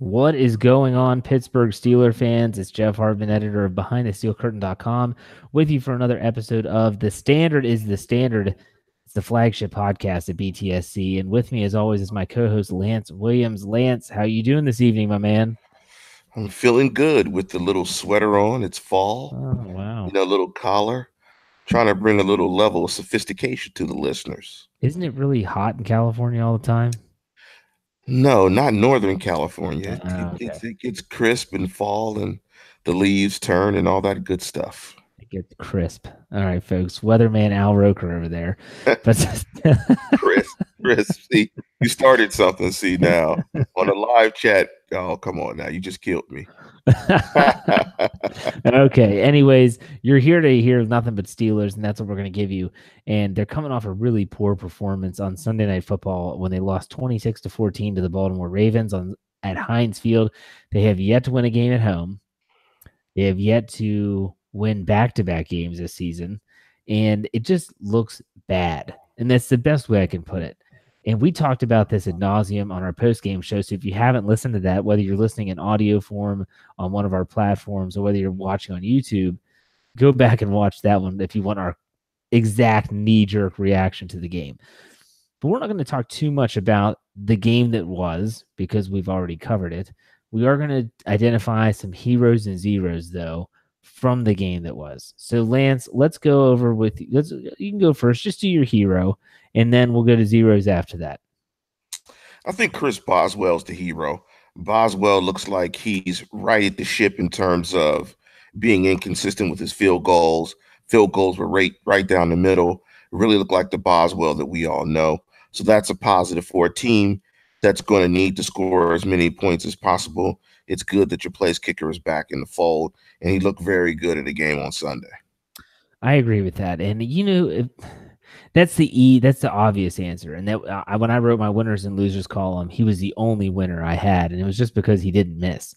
What is going on, Pittsburgh Steelers fans? It's Jeff Hartman, editor of BehindTheSteelCurtain.com, with you for another episode of The Standard is the Standard. It's the flagship podcast at BTSC. And with me, as always, is my co-host, Lance Williams. Lance, how you doing this evening, my man? I'm feeling good with the little sweater on. It's fall, Oh, wow. little collar, trying to bring a little level of sophistication to the listeners. Isn't it really hot in California all the time? No, not Northern California. Okay. It gets crisp in fall and the leaves turn and all that good stuff. It gets crisp. All right, folks. Weatherman Al Roker over there. But Crisp. See, you started something. See, now on a live chat. Oh, come on now. You just killed me. Okay. Anyways, you're here to hear nothing but Steelers, and that's what we're going to give you. And they're coming off a really poor performance on Sunday Night Football when they lost 26-14 to the Baltimore Ravens at Heinz Field. They have yet to win a game at home. They have yet to win back-to-back games this season, and it just looks bad. And that's the best way I can put it. And we talked about this ad nauseum on our post-game show. So if you haven't listened to that, whether you're listening in audio form on one of our platforms or whether you're watching on YouTube, go back and watch that one if you want our exact knee-jerk reaction to the game. But we're not going to talk too much about the game that was because we've already covered it. We are going to identify some heroes and zeros, though, from the game that was. So, Lance, let's go over with you. You can go first. Just do your hero, and then we'll go to zeros after that. I think Chris Boswell's the hero. Boswell looks like he's right at the ship in terms of being inconsistent with his field goals. Field goals were right down the middle. It really looked like the Boswell that we all know. So that's a positive for a team that's going to need to score as many points as possible. It's good that your place kicker is back in the fold, and he looked very good in the game on Sunday. I agree with that. And, that's the obvious answer. And that when I wrote my winners and losers column, he was the only winner I had, and it was just because he didn't miss.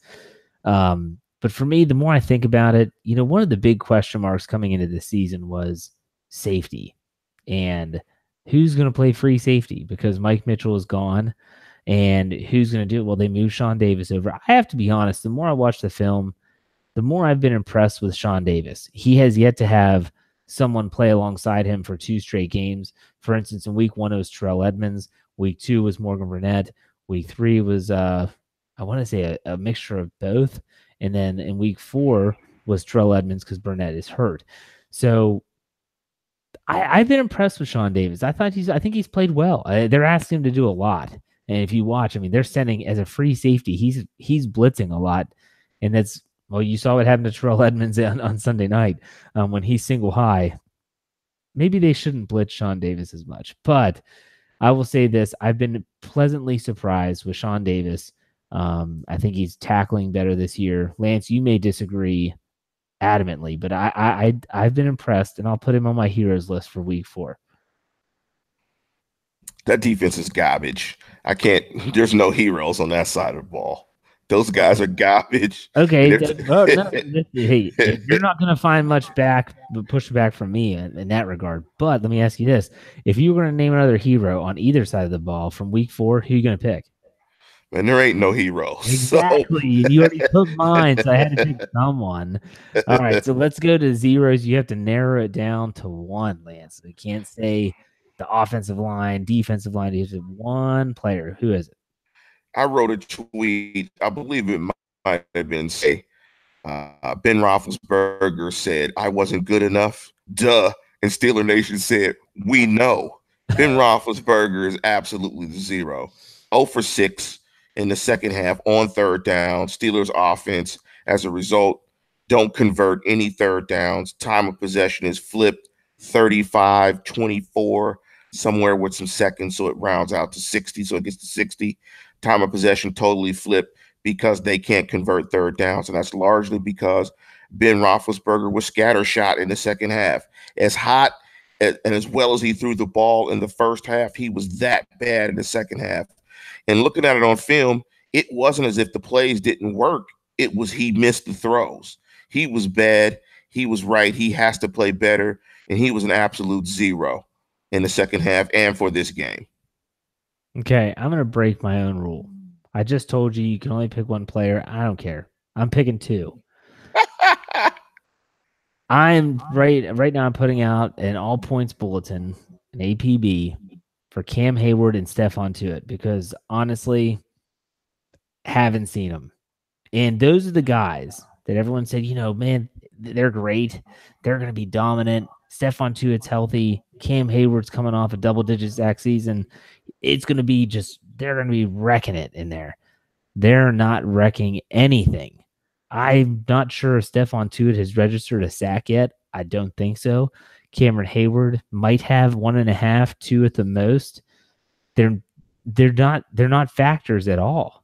But for me, the more I think about it, one of the big question marks coming into the season was safety, and who's going to play free safety because Mike Mitchell is gone, and who's going to do it? Well, they moved Sean Davis over. I have to be honest. The more I watch the film, the more I've been impressed with Sean Davis. He has yet to have someone play alongside him for 2 straight games. For instance, in week 1, it was Terrell Edmonds. Week 2 was Morgan Burnett. Week 3 was, I want to say, a mixture of both. And then in week 4 was Terrell Edmonds because Burnett is hurt. So I've been impressed with Sean Davis. I think he's played well. They're asking him to do a lot. And if you watch, they're sending as a free safety, he's blitzing a lot. And that's, well, you saw what happened to Terrell Edmonds on Sunday night when he's single high. Maybe they shouldn't blitz Sean Davis as much. But I will say this. I've been pleasantly surprised with Sean Davis. I think he's tackling better this year. Lance, you may disagree adamantly, but I've been impressed, and I'll put him on my heroes list for week 4. That defense is garbage. There's no heroes on that side of the ball. Those guys are garbage. Okay. Hey, you're not going to find much pushback from me in that regard. But let me ask you this. If you were going to name another hero on either side of the ball from week 4, who are you going to pick? And there ain't no heroes. Exactly. So. You already took mine, so I had to pick someone. All right, so let's go to zeros. You have to narrow it down to 1, Lance. You can't say the offensive line, defensive line. You have to one player. Who is it? I wrote a tweet. I believe it might have been Ben Roethlisberger said, "I wasn't good enough." Duh. And Steeler Nation said, "We know." Ben Roethlisberger is absolutely the zero. 0 for 6 in the second half on third down. Steelers offense, as a result, don't convert any third downs. Time of possession is flipped 35-24, somewhere with some seconds, so it rounds out to 60, so it gets to 60. Time of possession totally flipped because they can't convert third downs, and that's largely because Ben Roethlisberger was scattershot in the second half. As hot and as well as he threw the ball in the first half, he was that bad in the second half. And looking at it on film, it wasn't as if the plays didn't work. It was he missed the throws. He was bad. He was right. He has to play better, and he was an absolute zero in the second half and for this game. Okay, I'm going to break my own rule. I just told you can only pick one player. I don't care. I'm picking two. I'm right now. I'm putting out an all points bulletin, an APB for Cam Hayward and Stephon Tuitt because honestly, haven't seen them. And those are the guys that everyone said, man, they're great. They're going to be dominant. Stephon Tuitt's healthy. Cam Hayward's coming off a double-digit sack season. It's going to be they're going to be wrecking it in there. They're not wrecking anything. I'm not sure if Stephon Tuitt has registered a sack yet. I don't think so. Cameron Hayward might have 1.5, 2 at the most. They're not factors at all.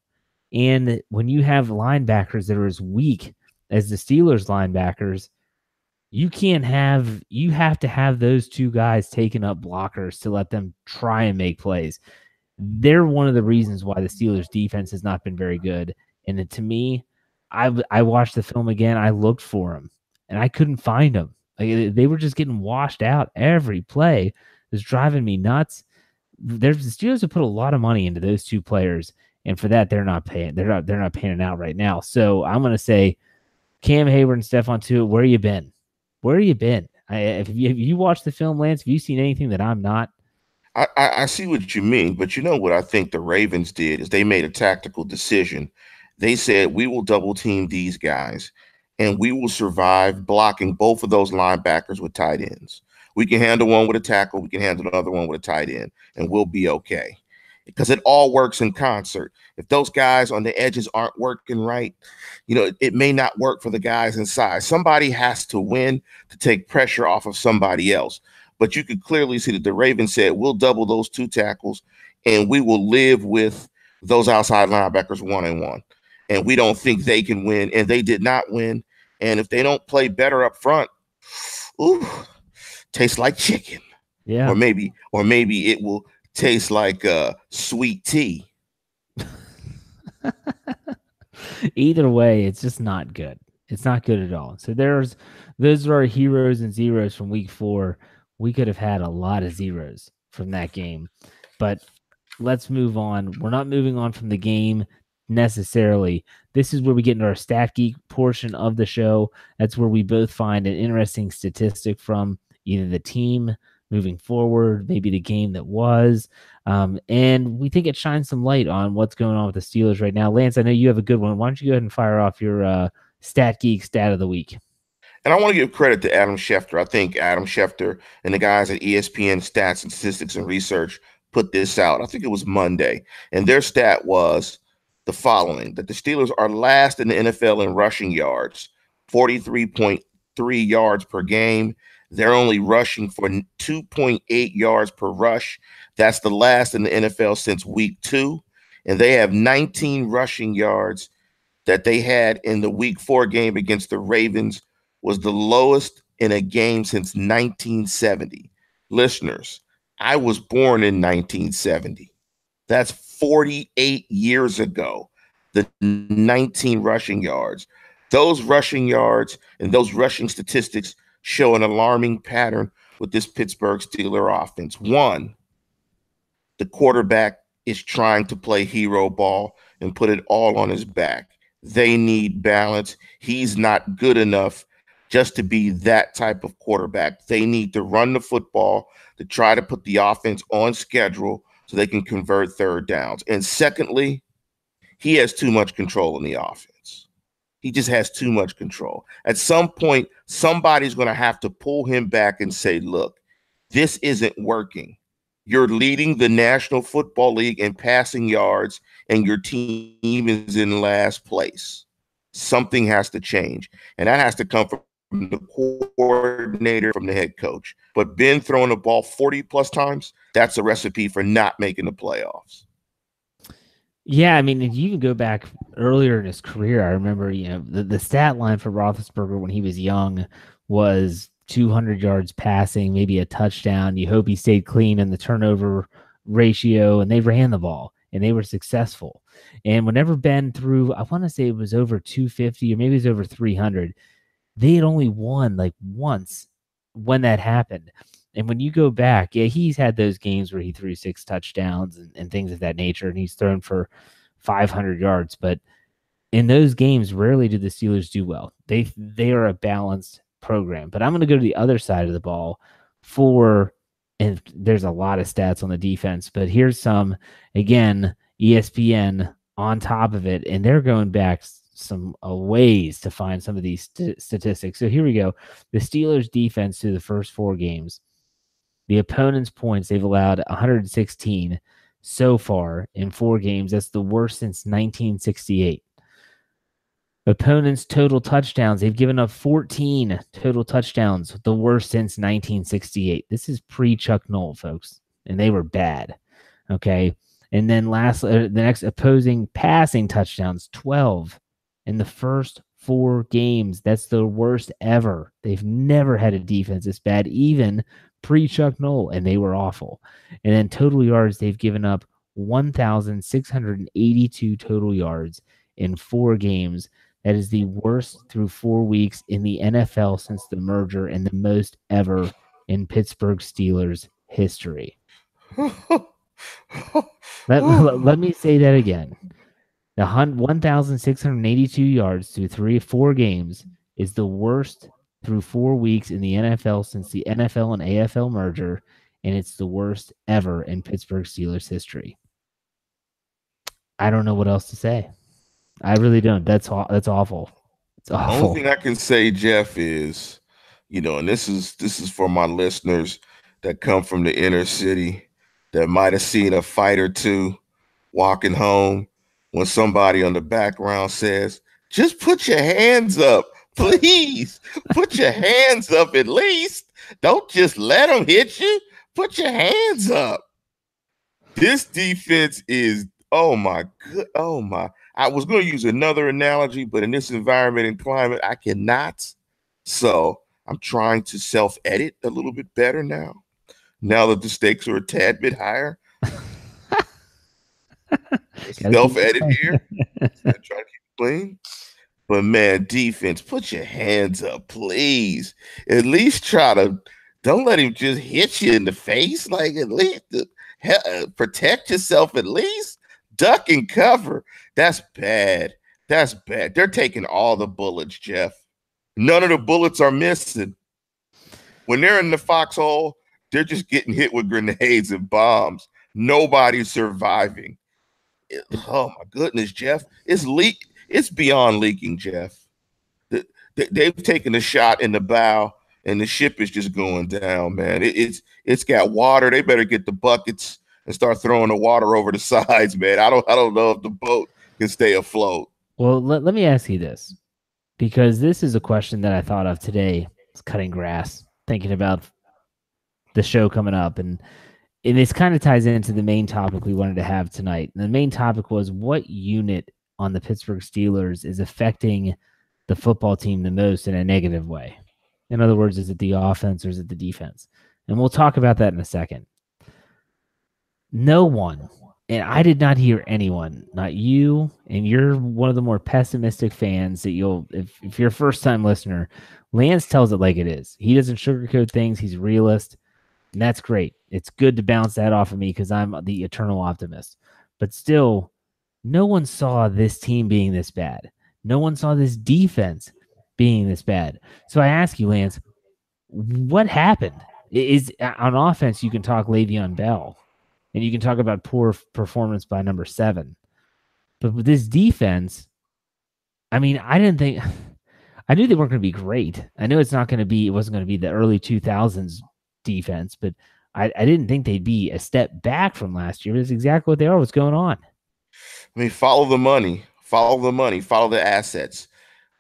And when you have linebackers that are as weak as the Steelers linebackers, you have to have those two guys taking up blockers to let them try and make plays. They're one of the reasons why the Steelers defense has not been very good. And to me, I watched the film again. I looked for them and I couldn't find them. Like, they were just getting washed out every play. It was driving me nuts. The Steelers have put a lot of money into those two players, and for that they're not paying. They're not paying it out right now. So I'm going to say Cam Hayward and Stephon Tuitt. Where you been? Where you been? If you watched the film, Lance, have you seen anything that I'm not? I see what you mean, but you know what I think the Ravens did is they made a tactical decision. They said, we will double team these guys and we will survive blocking both of those linebackers with tight ends. We can handle one with a tackle. We can handle another one with a tight end, and we'll be okay. Because it all works in concert. If those guys on the edges aren't working right, it may not work for the guys inside. Somebody has to win to take pressure off of somebody else. But you could clearly see that the Ravens said, we'll double those two tackles, and we will live with those outside linebackers 1-on-1. And we don't think they can win, and they did not win. And if they don't play better up front, tastes like chicken. Yeah. Or maybe it will taste like sweet tea. Either way, it's just not good. It's not good at all. So those are our heroes and zeros from week 4. We could have had a lot of zeros from that game. But let's move on. We're not moving on from the game necessarily. This is where we get into our Stat Geek portion of the show. That's where we both find an interesting statistic from either the team moving forward, maybe the game that was. And we think it shines some light on what's going on with the Steelers right now. Lance, I know you have a good one. Why don't you go ahead and fire off your Stat Geek stat of the week? And I want to give credit to Adam Schefter. I think Adam Schefter and the guys at ESPN Stats and Statistics and Research put this out. I think it was Monday. And their stat was the following, that the Steelers are last in the NFL in rushing yards, 43.3 yards per game. They're only rushing for 2.8 yards per rush. That's the last in the NFL since week 2. And they have 19 rushing yards that they had in the week 4 game against the Ravens, was the lowest in a game since 1970. Listeners, I was born in 1970. That's 48 years ago. The 19 rushing yards. Those rushing yards and those rushing statistics show an alarming pattern with this Pittsburgh Steelers offense. One, the quarterback is trying to play hero ball and put it all on his back. They need balance. He's not good enough just to be that type of quarterback. They need to run the football to try to put the offense on schedule so they can convert third downs. And secondly, he has too much control in the offense. He just has too much control. At some point, somebody's going to have to pull him back and say, look, this isn't working. You're leading the National Football League in passing yards, and your team is in last place. Something has to change, and that has to come from the coordinator, from the head coach. But Ben throwing the ball 40-plus times, that's a recipe for not making the playoffs. Yeah, I mean, if you can go back earlier in his career, I remember, the stat line for Roethlisberger when he was young was 200 yards passing, maybe a touchdown. You hope he stayed clean in the turnover ratio, and they ran the ball, and they were successful. And whenever Ben threw, I want to say it was over 250 or maybe it was over 300, they had only won like once when that happened. And when you go back, yeah, he's had those games where he threw 6 touchdowns and things of that nature, and he's thrown for 500 yards. But in those games, rarely do the Steelers do well. They are a balanced program. But I'm going to go to the other side of the ball and there's a lot of stats on the defense, but here's some, again, ESPN on top of it, and they're going back some ways to find some of these statistics. So here we go. The Steelers defense through the first 4 games, the opponent's points, they've allowed 116 so far in 4 games. That's the worst since 1968. Opponents' total touchdowns, they've given up 14 total touchdowns, the worst since 1968. This is pre-Chuck Noll, folks, and they were bad. Okay. And then the next opposing passing touchdowns, 12 in the first 4 games. That's the worst ever. They've never had a defense this bad, even pre-Chuck Noll, and they were awful. And then total yards, they've given up 1,682 total yards in 4 games. That is the worst through 4 weeks in the NFL since the merger and the most ever in Pittsburgh Steelers history. Let me say that again. The 1,682 yards through 4 games is the worst through 4 weeks in the NFL since the NFL and AFL merger, and it's the worst ever in Pittsburgh Steelers history. I don't know what else to say. I really don't. That's awful. It's awful. The only thing I can say, Jeff, is, and this is for my listeners that come from the inner city that might have seen a fight or two walking home when somebody on the background says, just put your hands up, please. Put your hands up at least. Don't just let them hit you. Put your hands up. This defense is, oh my. I was going to use another analogy, but in this environment and climate, I cannot. So I'm trying to self-edit a little bit better now that the stakes are a tad bit higher. Self-edit here. Try to keep it clean. But, man, defense, put your hands up, please. At least don't let him just hit you in the face. Like, at least protect yourself at least. Duck and cover. That's bad. That's bad. They're taking all the bullets, Jeff. None of the bullets are missing. When they're in the foxhole, they're just getting hit with grenades and bombs. Nobody's surviving. Oh, my goodness, Jeff. It's beyond leaking, Jeff. They've taken a shot in the bow, and the ship is just going down, man. It's got water. They better get the buckets and start throwing the water over the sides, man. I don't know if the boat can stay afloat. Well, let me ask you this, because this is a question that I thought of today. I was cutting grass, thinking about the show coming up, and this kind of ties into the main topic we wanted to have tonight. And the main topic was, what unit on the Pittsburgh Steelers is affecting the football team the most in a negative way? In other words, is it the offense or is it the defense? And we'll talk about that in a second. No one, and I did not hear anyone, not you, and you're one of the more pessimistic fans that if you're a first-time listener, Lance tells it like it is. He doesn't sugarcoat things. He's a realist, and that's great. It's good to bounce that off of me because I'm the eternal optimist. But still, no one saw this team being this bad. No one saw this defense being this bad. So I ask you, Lance, what happened? Is on offense, you can talk Le'Veon Bell, and you can talk about poor performance by number 7. But with this defense, I mean, I knew they weren't going to be great. I know it wasn't going to be the early 2000s defense, but I didn't think they'd be a step back from last year. That's exactly what they are. What's going on? I mean, follow the money, follow the assets.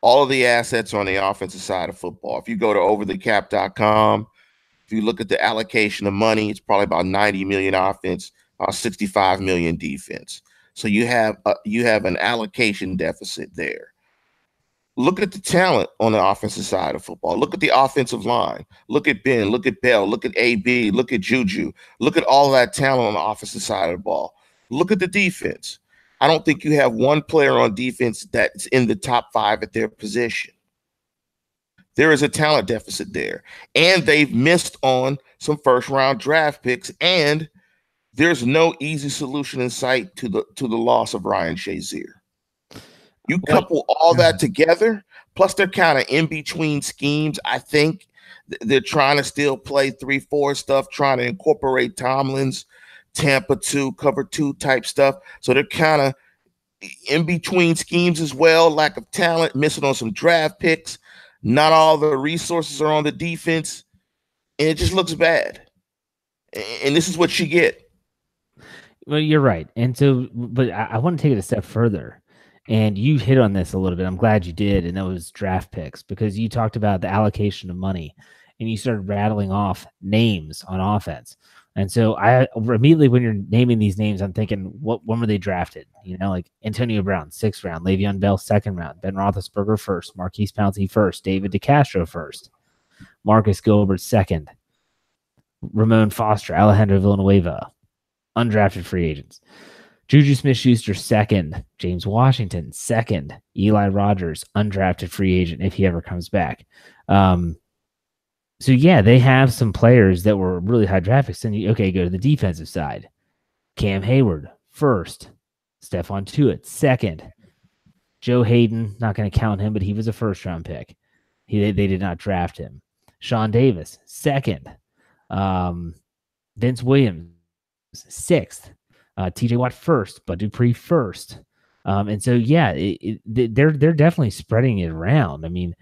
All of the assets on the offensive side of football. If you go to overthecap.com, if you look at the allocation of money, it's probably about 90 million offense, about 65 million defense. So you have an allocation deficit there. Look at the talent on the offensive side of football. Look at the offensive line. Look at Ben. Look at Bell. Look at AB. Look at Juju. Look at all that talent on the offensive side of the ball. Look at the defense. I don't think you have one player on defense that's in the top 5 at their position. There is a talent deficit there. And they've missed on some first-round draft picks, and there's no easy solution in sight to the loss of Ryan Shazier. You couple all that together, plus they're kind of in between schemes. I think they're trying to still play 3-4 stuff, trying to incorporate Tomlin's Tampa 2, cover 2 type stuff. So they're kind of in between schemes as well. Lack of talent, missing on some draft picks. Not all the resources are on the defense, and it just looks bad. And this is what you get. Well, you're right. And so, but I want to take it a step further. And you hit on this a little bit. I'm glad you did. And that was draft picks, because you talked about the allocation of money and you started rattling off names on offense. And so I immediately, when you're naming these names, I'm thinking, when were they drafted? You know, like Antonio Brown, 6th round, Le'Veon Bell, 2nd round, Ben Roethlisberger, 1st, Marquise Pouncey, 1st, David DeCastro, 1st, Marcus Gilbert, 2nd, Ramon Foster, Alejandro Villanueva, undrafted free agents. Juju Smith-Schuster, 2nd. James Washington, 2nd. Eli Rogers, undrafted free agent if he ever comes back. So, yeah, they have some players that were really high draft picks. Then go to the defensive side. Cam Hayward, 1st. Stephon Tuitt, 2nd. Joe Hayden, not going to count him, but he was a 1st-round pick. They did not draft him. Sean Davis, 2nd. Vince Williams, 6th. TJ Watt, 1st, but Dupree, 1st. And so, yeah, they're definitely spreading it around. I mean,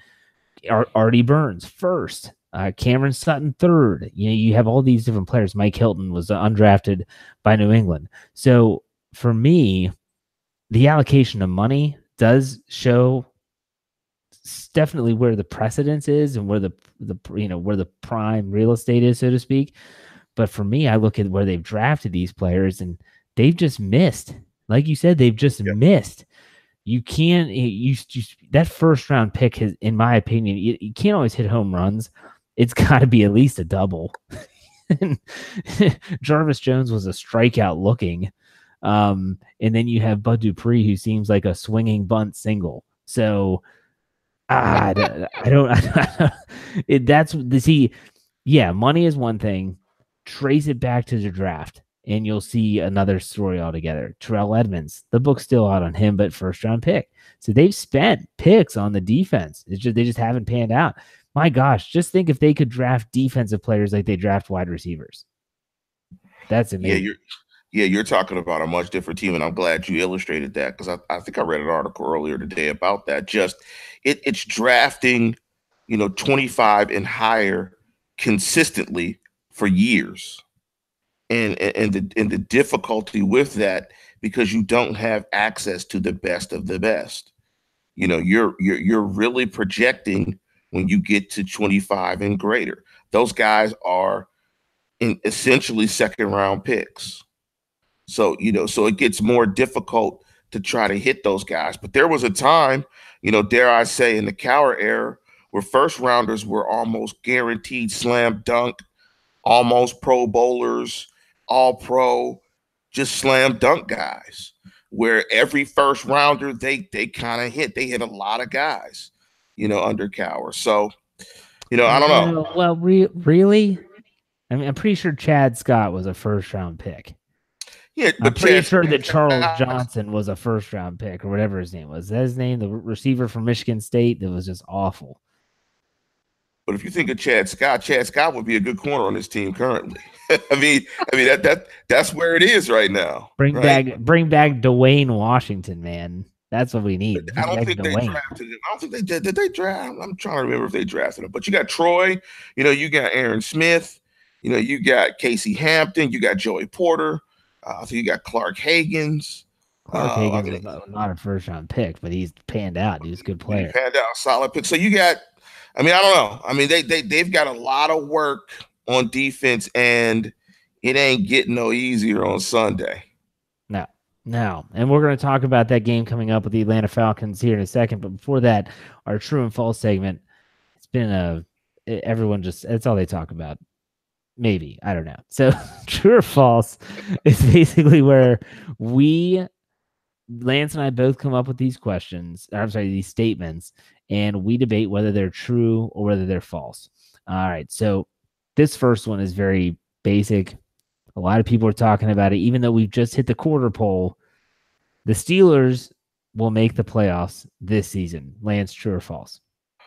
Artie Burns, 1st. Cameron Sutton, 3rd. You have all these different players. Mike Hilton was undrafted by New England. So for me, the allocation of money does show definitely where the precedence is and where where the prime real estate is, so to speak. But for me, I look at where they've drafted these players and they've just missed. Like you said, they've just missed. You can't, that 1st-round pick has, in my opinion, you can't always hit home runs. It's got to be at least a double. Jarvis Jones was a strikeout looking. And then you have Bud Dupree, who seems like a swinging bunt single. So I don't, money is one thing. Trace it back to the draft, and you'll see another story altogether. Terrell Edmonds, the book's still out on him, but 1st-round pick. So they've spent picks on the defense. They just haven't panned out. My gosh, just think if they could draft defensive players like they draft wide receivers. That's amazing. You're talking about a much different team, and I'm glad you illustrated that, because I think I read an article earlier today about that. Just it's drafting, 25 and higher consistently for years, and the difficulty with that, because you don't have access to the best of the best. You're really projecting when you get to 25 and greater. Those guys are essentially 2nd-round picks. So, so it gets more difficult to try to hit those guys. But there was a time, dare I say, in the Cowher era, where 1st-rounders were almost guaranteed slam dunk, almost Pro Bowlers, all pro, just slam dunk guys, where every 1st-rounder, they kind of hit. They hit a lot of guys, under Cowher. So, I don't know. Well, really? I mean, I'm pretty sure Chad Scott was a 1st-round pick. Yeah, I'm pretty sure that Charles Johnson was a 1st-round pick, or whatever his name was. That's his name, the receiver from Michigan State. That was just awful. But if you think of Chad Scott would be a good corner on this team currently. I mean that's where it is right now. Bring back Dwayne Washington, man. That's what we need. I don't think they drafted him. I don't think they did. Did they draft? I'm trying to remember if they drafted him. But you got Troy. You got Aaron Smith. You got Casey Hampton. You got Joey Porter. I think you got Clark Hagens. Clark Hagens was not a 1st-round pick, but he's panned out. He was a good player. He panned out, solid pick. So you got, I don't know. They've got a lot of work on defense, and it ain't getting no easier on Sunday. No. And we're going to talk about that game coming up with the Atlanta Falcons here in a second. But before that, our true and false segment, it's been everyone just, that's all they talk about. Maybe. I don't know. So true or false is basically where Lance and I both come up with these these statements, and we debate whether they're true or whether they're false. All right. So this first one is very basic. A lot of people are talking about it, even though we've just hit the quarter pole. The Steelers will make the playoffs this season. Lance, true or false?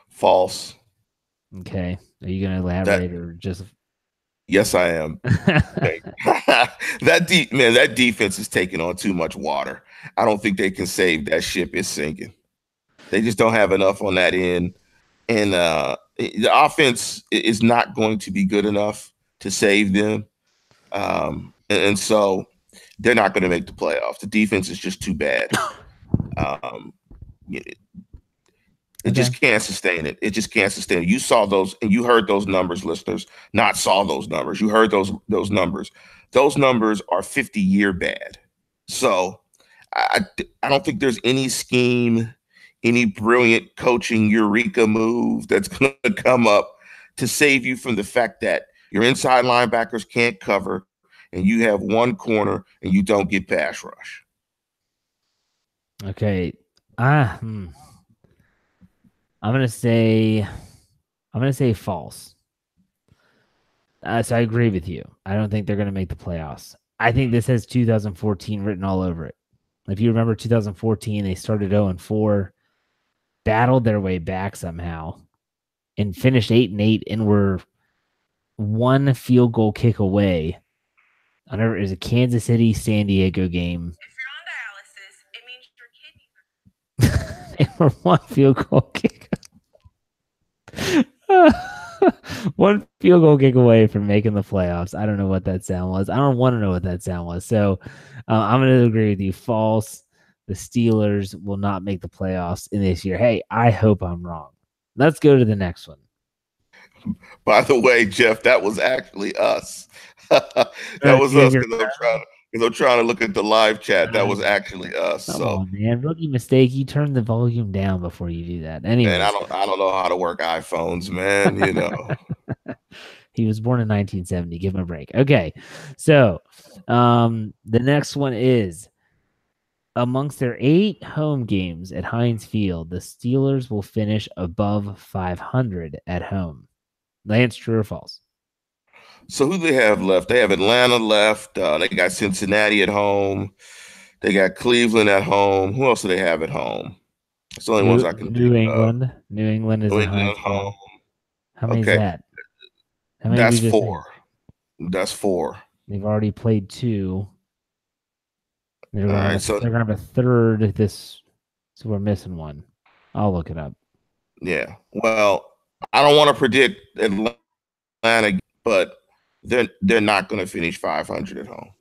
False. Okay. Are you going to That elaborate or just? yes, I am. That defense is taking on too much water. I don't think they can save that ship. It's sinking. They just don't have enough on that end. And the offense is not going to be good enough to save them. And so they're not going to make the playoffs. The defense is just too bad. Um, it, it Okay. just can't sustain it. It just can't sustain it. You saw those and you heard those numbers, listeners. Not saw those numbers. You heard those numbers. Those numbers are 50-year bad. So I I don't think there's any scheme, any brilliant coaching eureka move that's going to come up to save you from the fact that your inside linebackers can't cover and you have one corner and you don't get pass rush. Okay. I'm gonna say false. So I agree with you. I don't think they're gonna make the playoffs. I think this has 2014 written all over it. If you remember 2014, they started 0-4, battled their way back somehow, and finished 8-8, and were one field goal kick away. I remember it was a Kansas City San Diego game. If you're on dialysis, it means you're kidney. They were one field goal kick. One field goal kick away from making the playoffs. I don't know what that sound was. I don't want to know what that sound was. So I'm going to agree with you. False. The Steelers will not make the playoffs in this year. Hey, I hope I'm wrong. Let's go to the next one. By the way, Jeff, that was actually us. That was us because I'm trying to look at the live chat. That was actually us. Come on, man. Rookie mistake. You turn the volume down before you do that. Anyway, I don't know how to work iPhones, man. You know. He was born in 1970. Give him a break. Okay. So the next one is amongst their 8 home games at Heinz Field, the Steelers will finish above 500 at home. Lance, true or false? So who they have left? They have Atlanta left. They got Cincinnati at home. They got Cleveland at home. Who else do they have at home? It's the only ones I can New think England. of. New England is New at England Heinz at Field. home. How many is that? How many That's 4. That's 4. They've already played 2. They're All going right, to have a third this. So we're missing one. I'll look it up. Yeah. Well, I don't want to predict Atlanta, but they're not going to finish 500 at home.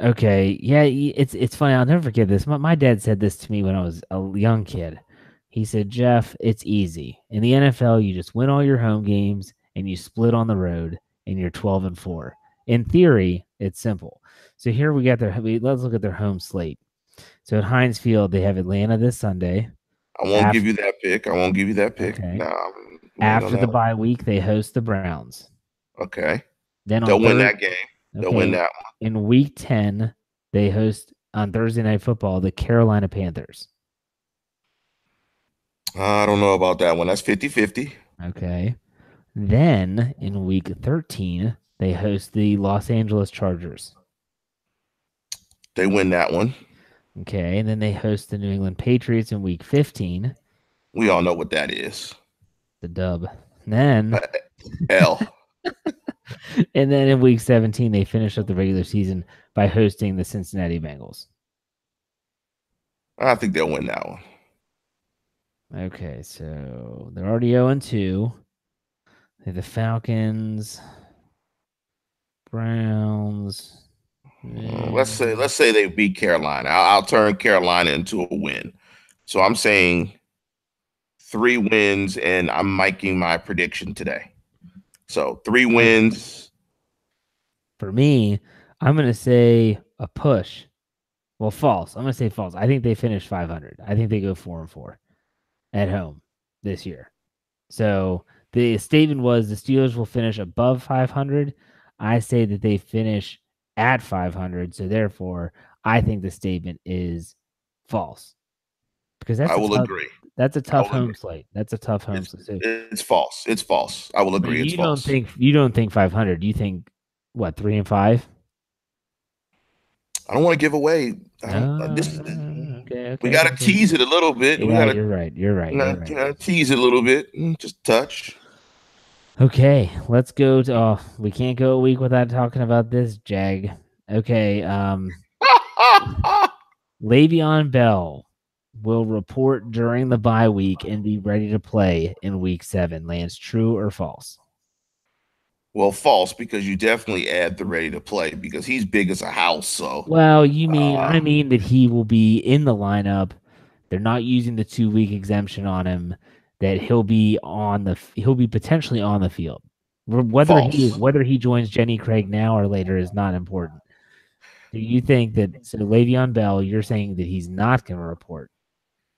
Okay. Yeah, it's funny. I'll never forget this. My dad said this to me when I was a young kid. He said, Jeff, it's easy. In the NFL, you just win all your home games and you split on the road and you're 12-4. In theory, it's simple. So here we got let's look at their home slate. So at Heinz Field, they have Atlanta this Sunday. I won't give you that pick. Okay. No. After the bye week, they host the Browns. Okay. Then they'll win that game. They'll win that one. In week 10, they host on Thursday Night Football the Carolina Panthers. I don't know about that one. That's 50-50. Okay. Then in week 13, they host the Los Angeles Chargers. They win that one. Okay. And then they host the New England Patriots in week 15. We all know what that is. The dub. And then L. And then in week 17, they finish up the regular season by hosting the Cincinnati Bengals. I think they'll win that one. Okay, so they're already 0-2. They have the Falcons, Browns. Let's say they beat Carolina. I'll turn Carolina into a win. So I'm saying 3 wins, and I'm making my prediction today. So 3 wins. For me, I'm going to say a push. Well, false. I'm going to say false. I think they finish 500. I think they go 4-4 at home this year. So the statement was the Steelers will finish above 500. I say that they finish at 500. So therefore, I think the statement is false. Because I will agree. That's a tough home slate. That's a tough home slate. It's false. It's false. I will agree. You don't think 500. You think what, 3-5? I don't want to give away. I don't. This is Okay, we okay, got okay, to okay. tease it a little bit. We Yeah, got to you're right. You're right. You're right. tease it a little bit, just touch. Okay, let's go to. Oh, we can't go a week without talking about this, Jag. Okay, Le'Veon Bell will report during the bye week and be ready to play in week 7. Lance, true or false? Well, false, because you definitely add the ready to play because he's big as a house. So, Well, uh, I mean that he will be in the lineup. They're not using the 2-week exemption on him. That he'll be potentially on the field. false. Whether he joins Jenny Craig now or later is not important. Do you think that so Le'Veon Bell? You're saying that he's not going to report?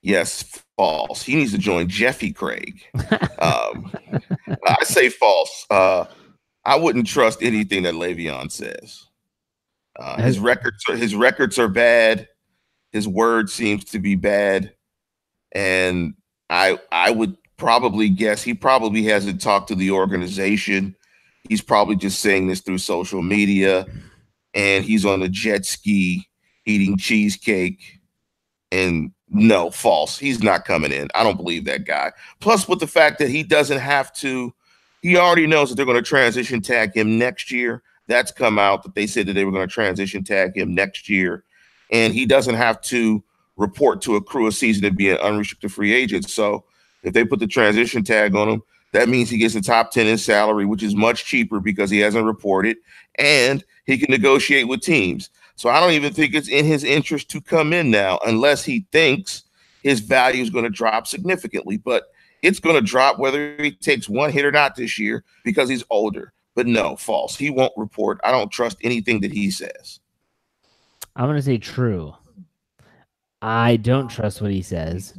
Yes, false. He needs to join Jeffy Craig. Um, I say false. I wouldn't trust anything that Le'Veon says. His records are bad. His word seems to be bad, and I would probably guess he probably hasn't talked to the organization. He's probably just saying this through social media, and he's on a jet ski eating cheesecake. And no, false. He's not coming in. I don't believe that guy. Plus, with the fact that he doesn't have to, he already knows that they're going to transition tag him next year. That's come out that they said that they were going to transition tag him next year. And he doesn't have to report to accrue a season to be an unrestricted free agent. So if they put the transition tag on him, that means he gets the top 10 in salary, which is much cheaper because he hasn't reported, and he can negotiate with teams. So I don't even think it's in his interest to come in now unless he thinks his value is going to drop significantly. But it's going to drop whether he takes one hit or not this year because he's older. But no, false. He won't report. I don't trust anything that he says. I'm going to say true. I don't trust what he says.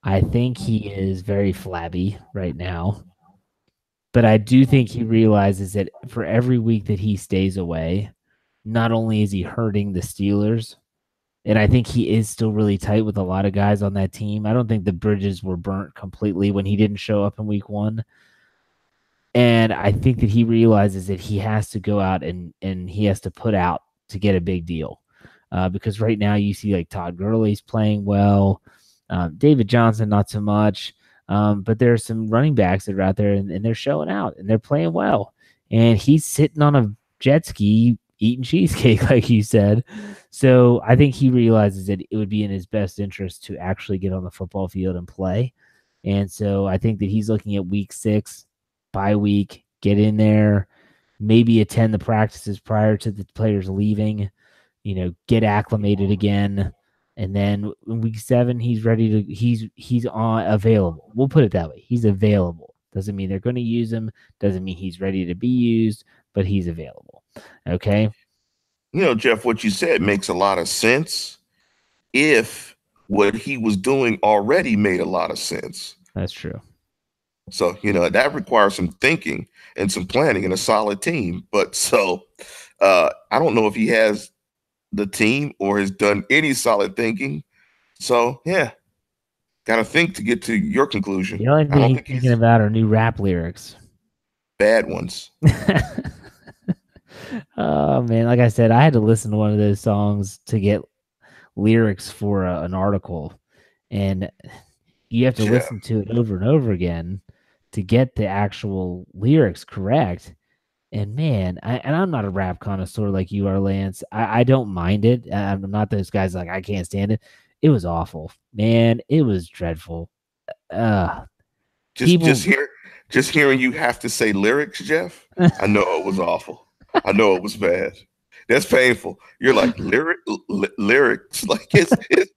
I think he is very flabby right now. But I do think he realizes that for every week that he stays away, not only is he hurting the Steelers, and I think he is still really tight with a lot of guys on that team. I don't think the bridges were burnt completely when he didn't show up in week 1. And I think that he realizes that he has to go out and he has to put out to get a big deal. Because right now you see like Todd Gurley's playing well, David Johnson not so much, but there are some running backs that are out there and they're showing out and they're playing well. And he's sitting on a jet ski eating cheesecake, like you said. So I think he realizes that it would be in his best interest to actually get on the football field and play. And so I think that he's looking at week 6, bye week, get in there, maybe attend the practices prior to the players leaving, get acclimated again. And then in week 7, he's ready to he's on available. We'll put it that way. He's available. Doesn't mean they're going to use him. Doesn't mean he's ready to be used, but he's available. Okay. Jeff, what you said makes a lot of sense if what he was doing already made a lot of sense. That's true. So, that requires some thinking and some planning and a solid team. But I don't know if he has the team or has done any solid thinking. So, yeah, got to think to get to your conclusion. The only thing he's thinking about are new rap lyrics. Bad ones. Oh, man. Like I said, I had to listen to one of those songs to get lyrics for an article. And you have to listen to it over and over again to get the actual lyrics correct. And man, I'm not a rap connoisseur like you are, Lance. I don't mind it. I'm not those guys like I can't stand it. It was awful, man. It was dreadful. Just hearing you have to say lyrics, Jeff. I know it was awful. I know it was bad. That's painful. You're like lyrics, like it's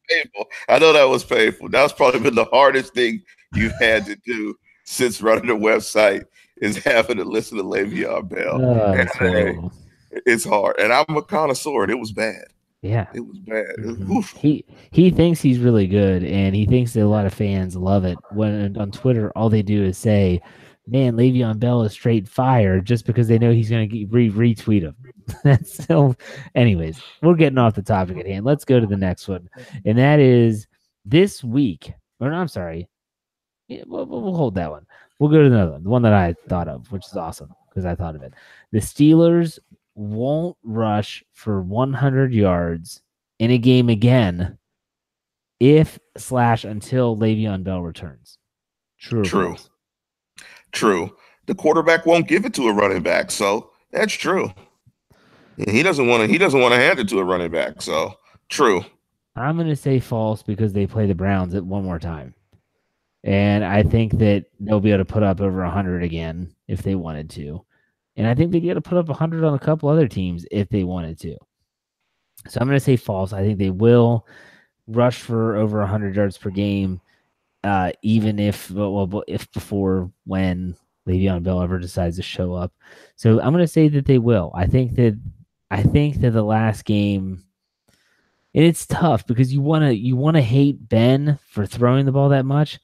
painful. I know that was painful. That's probably been the hardest thing you've had to do since running the website is having to listen to Le'Veon Bell. It's hard, and I'm a connoisseur, and it was bad. Yeah, it was bad. Mm-hmm. He thinks he's really good, and he thinks that a lot of fans love it. When on Twitter, all they do is say, "Man, Le'Veon Bell is straight fire," just because they know he's going to retweet him. That's so. Anyways, we're getting off the topic at hand. Let's go to the next one, and that is this week. Or no, I'm sorry. Yeah, we'll hold that one. We'll go to another one, the one that I thought of, which is awesome because I thought of it. The Steelers won't rush for 100 yards in a game again if/until Le'Veon Bell returns. True or True. false? True. The quarterback won't give it to a running back, so that's true. He doesn't want to hand it to a running back, so true. I'm going to say false because they play the Browns at one more time. And I think that they'll be able to put up over 100 again if they wanted to. And I think they'd be able to put up 100 on a couple other teams if they wanted to. So I'm going to say false. I think they will rush for over 100 yards per game, even if before when Le'Veon Bell ever decides to show up. So I'm going to say that they will. I think that the last game, and it's tough because you want to hate Ben for throwing the ball that much,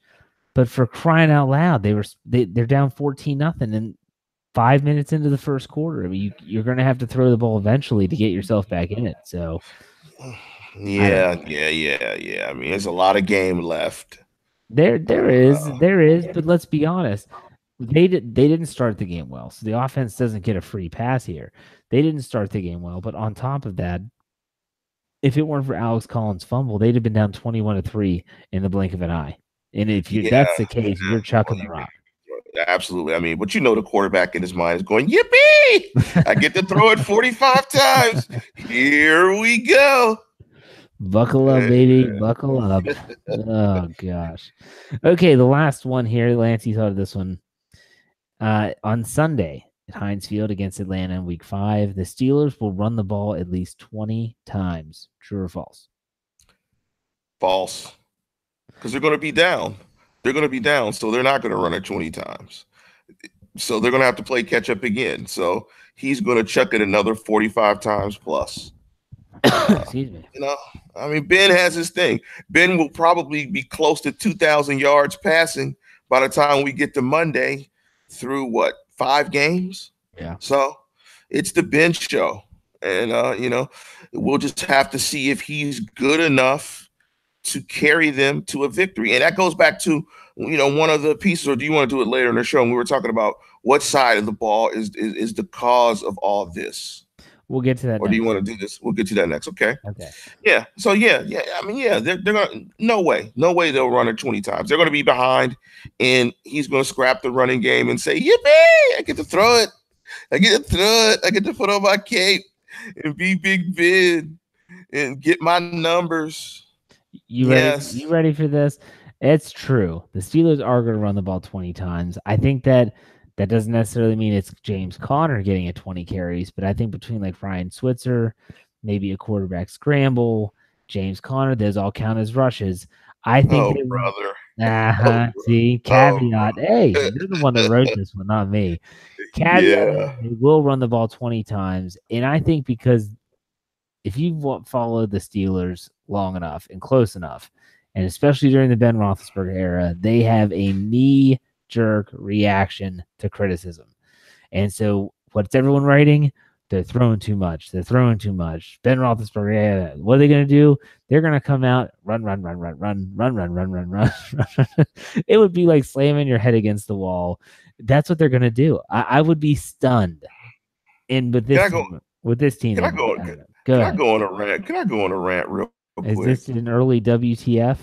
but for crying out loud, they're down 14-0 and 5 minutes into the first quarter. I mean, you're going to have to throw the ball eventually to get yourself back in it. So, Yeah. I mean, there's a lot of game left. There is, but let's be honest. They didn't start the game well, so the offense doesn't get a free pass here. They didn't start the game well, but on top of that, if it weren't for Alex Collins' fumble, they'd have been down 21-3 in the blink of an eye. And if that's the case, you're chucking the rock. Absolutely. I mean, but the quarterback in his mind is going, yippee! I get to throw it 45 times. Here we go. Buckle up, baby. Buckle up. Oh, gosh. Okay, the last one here. Lance, you thought of this one. On Sunday at Heinz Field against Atlanta in Week 5, the Steelers will run the ball at least 20 times. True or false? False. Because they're going to be down. They're going to be down, so they're not going to run it 20 times. So they're going to have to play catch up again. So he's going to chuck it another 45 times plus. Excuse me. I mean, Ben has his thing. Ben will probably be close to 2,000 yards passing by the time we get to Monday through 5 games? Yeah. So it's the Ben show. And, we'll just have to see if he's good enough to carry them to a victory. And that goes back to, one of the pieces, or do you want to do it later in the show? And we were talking about what side of the ball is the cause of all this. We'll get to that. Or do you want to do this? We'll get to that next. Okay. Okay. Yeah. So I mean, they're gonna no way they'll run it 20 times. They're gonna be behind, and he's gonna scrap the running game and say, "Yippee! I get to throw it. I get to put on my cape and be Big Ben and get my numbers." You ready for this? It's true. The Steelers are going to run the ball 20 times. I think that doesn't necessarily mean it's James Conner getting 20 carries, but I think between like Ryan Switzer, maybe a quarterback scramble, James Conner, those all count as rushes. I think brother. See, caveat. Hey, you're the one that wrote this one, not me. Caveat, they will run the ball 20 times. And I think because if you've followed the Steelers long enough and close enough, and especially during the Ben Roethlisberger era, they have a knee-jerk reaction to criticism. And so what's everyone writing? They're throwing too much. Ben Roethlisberger, what are they going to do? They're going to come out, run. It would be like slamming your head against the wall. That's what they're going to do. I would be stunned. And with this team, can I go on a rant? Can I go on a rant real quick? Is this an early WTF?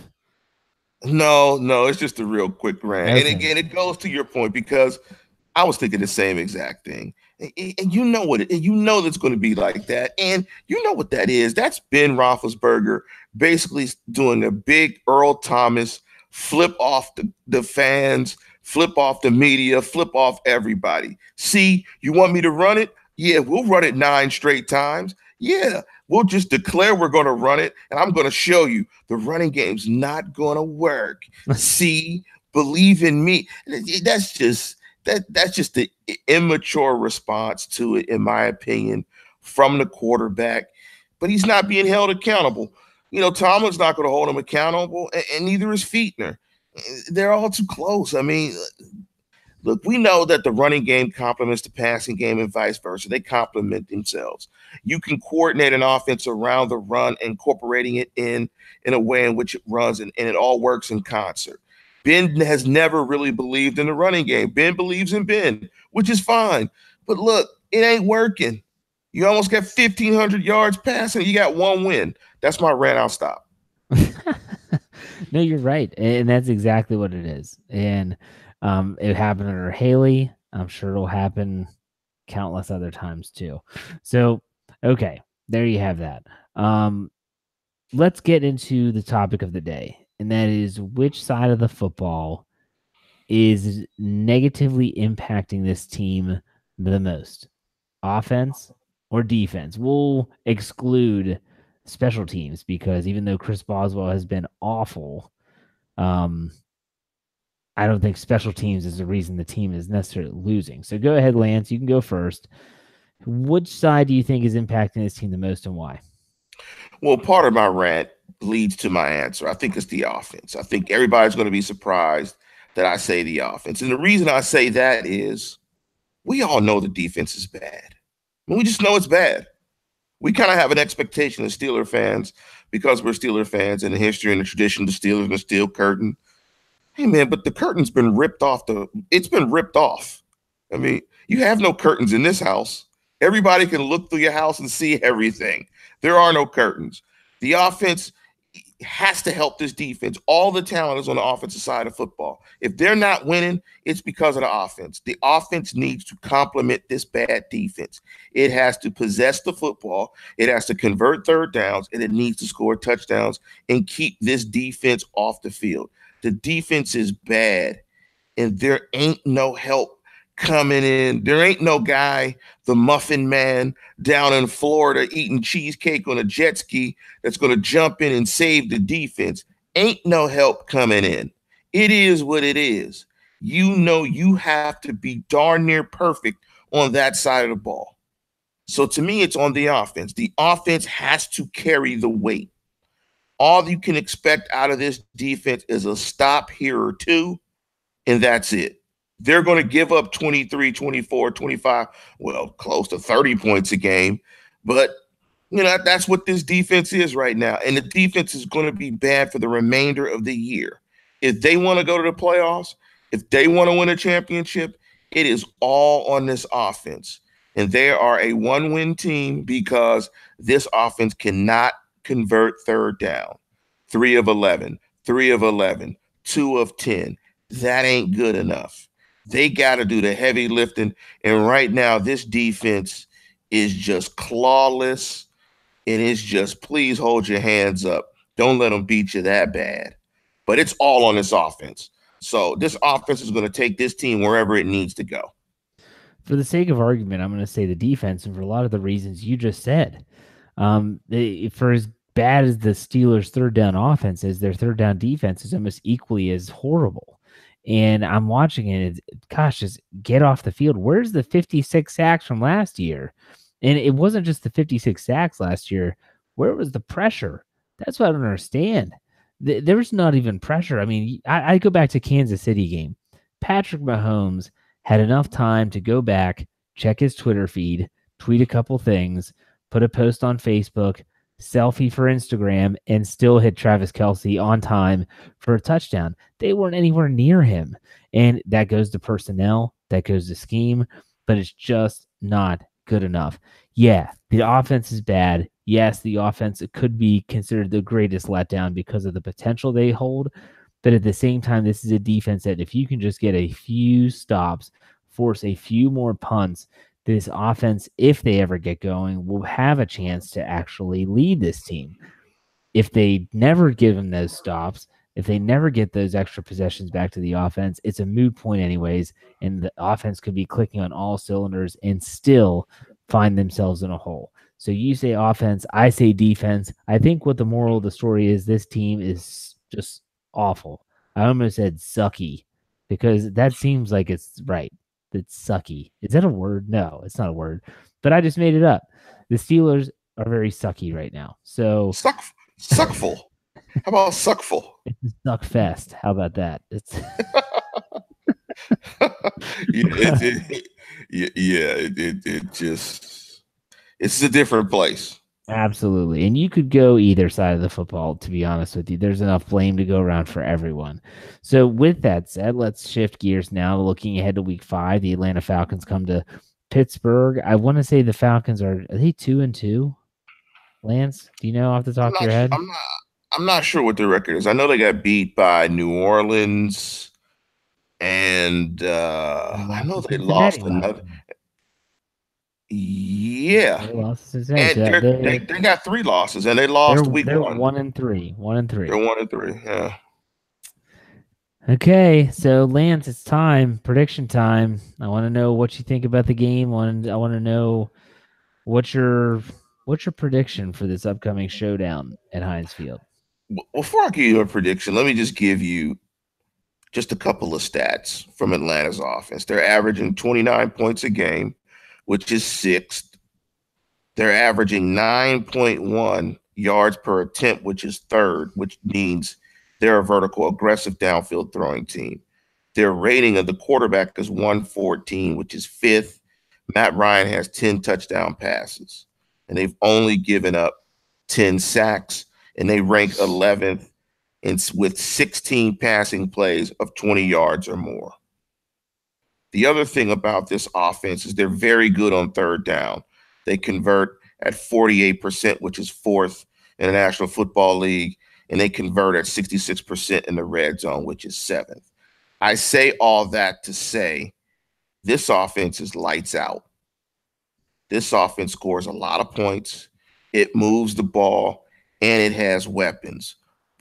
No, it's just a real quick rant. Okay. And again, it goes to your point because I was thinking the same exact thing. And you know that's going to be like that. And you know what that is. That's Ben Roethlisberger basically doing a big Earl Thomas flip off the fans, flip off the media, flip off everybody. See, you want me to run it? Yeah, we'll run it 9 straight times. Yeah, we'll just declare we're going to run it, and I'm going to show you the running game's not going to work. See, believe in me. That's just the immature response to it, in my opinion, from the quarterback. But he's not being held accountable. Tomlin's not going to hold him accountable, and neither is Fichtner. They're all too close. I mean, look, we know that the running game complements the passing game and vice versa. They complement themselves. You can coordinate an offense around the run, incorporating it in a way in which it runs, and it all works in concert. Ben has never really believed in the running game. Ben believes in Ben, which is fine. But look, it ain't working. You almost got 1,500 yards passing. You got one win. That's my rant. I'll stop. No, you're right, and that's exactly what it is. And it happened under Haley. I'm sure it'll happen countless other times too. So, okay, there you have that. Let's get into the topic of the day, and that is which side of the football is negatively impacting this team the most, offense or defense? We'll exclude special teams because even though Chris Boswell has been awful, um, I don't think special teams is the reason the team is necessarily losing. So go ahead, Lance. You can go first. Which side do you think is impacting this team the most and why? Well, part of my rant leads to my answer. I think it's the offense. I think everybody's going to be surprised that I say the offense. And the reason I say that is we all know the defense is bad. We just know it's bad. We kind of have an expectation as Steeler fans because we're Steeler fans and the history and the tradition of the Steelers and the steel curtain. Hey, man, but the curtain's been ripped off. It's been ripped off. I mean, you have no curtains in this house. Everybody can look through your house and see everything. There are no curtains. The offense has to help this defense. All the talent is on the offensive side of football. If they're not winning, it's because of the offense. The offense needs to complement this bad defense. It has to possess the football. It has to convert third downs, and it needs to score touchdowns and keep this defense off the field. The defense is bad, and there ain't no help coming in. There ain't no guy, the muffin man down in Florida eating cheesecake on a jet ski that's going to jump in and save the defense. Ain't no help coming in. It is what it is. You know you have to be darn near perfect on that side of the ball. So to me, it's on the offense. The offense has to carry the weight. All you can expect out of this defense is a stop here or two, and that's it. They're going to give up 23, 24, 25, well, close to 30 points a game. But, you know, that's what this defense is right now. And the defense is going to be bad for the remainder of the year. If they want to go to the playoffs, if they want to win a championship, it is all on this offense. And they are a one-win team because this offense cannot convert third down. 3 of 11, 3 of 11, 2 of 10. That ain't good enough. They got to do the heavy lifting. And right now, this defense is just clawless. And it's just, please hold your hands up. Don't let them beat you that bad. But it's all on this offense. So this offense is going to take this team wherever it needs to go. For the sake of argument, I'm going to say the defense, and for a lot of the reasons you just said. For as bad as the Steelers' third down offense is, their third down defense is almost equally as horrible. And I'm watching it. Gosh, just get off the field. Where's the 56 sacks from last year? And it wasn't just the 56 sacks last year. Where was the pressure? That's what I don't understand. There was not even pressure. I mean, I go back to Kansas City game. Patrick Mahomes had enough time to go back, check his Twitter feed, tweet a couple things, put a post on Facebook, selfie for Instagram, and still hit Travis Kelce on time for a touchdown. They weren't anywhere near him. And that goes to personnel, that goes to scheme, but it's just not good enough. Yeah, the offense is bad. Yes, the offense could be considered the greatest letdown because of the potential they hold. But at the same time, this is a defense that if you can just get a few stops, force a few more punts, this offense, if they ever get going, will have a chance to actually lead this team. If they never give them those stops, if they never get those extra possessions back to the offense, it's a moot point anyways, and the offense could be clicking on all cylinders and still find themselves in a hole. So you say offense, I say defense. I think what the moral of the story is, this team is just awful. I almost said sucky because that seems like it's right. It's sucky. Is that a word? No, it's not a word. But I just made it up. The Steelers are very sucky right now. So suckful. How about suckful? It's a suck fest. How about that? It's it's a different place. Absolutely. And you could go either side of the football, to be honest with you. There's enough blame to go around for everyone. So with that said, let's shift gears now. Looking ahead to week 5, the Atlanta Falcons come to Pittsburgh. I want to say the Falcons are they 2-2? Lance, do you know off the I'm top of not. your Su- head? I'm not sure what the record is. I know they got beat by New Orleans, and They I lost know to they lost Cincinnati last another. week. Yeah, They lost to Cincinnati. and So they got 3 losses, and they they're lost week they're one. 1-3. 1-3. They're 1-3. Yeah. Okay, so Lance, it's time. Prediction time. I want to know what you think about the game. I want to know what's your what's your prediction for this upcoming showdown at Heinz Field. Before I give you a prediction, let me just give you just a couple of stats from Atlanta's offense. They're averaging 29 points a game, which is sixth. They're averaging 9.1 yards per attempt, which is third, which means they're a vertical, aggressive downfield throwing team. Their rating of the quarterback is 114, which is fifth. Matt Ryan has 10 touchdown passes, and they've only given up 10 sacks, and they rank 11th with 16 passing plays of 20 yards or more. The other thing about this offense is they're very good on third down. They convert at 48%, which is fourth in the National Football League, and they convert at 66% in the red zone, which is seventh. I say all that to say this offense is lights out. This offense scores a lot of points. It moves the ball, and it has weapons.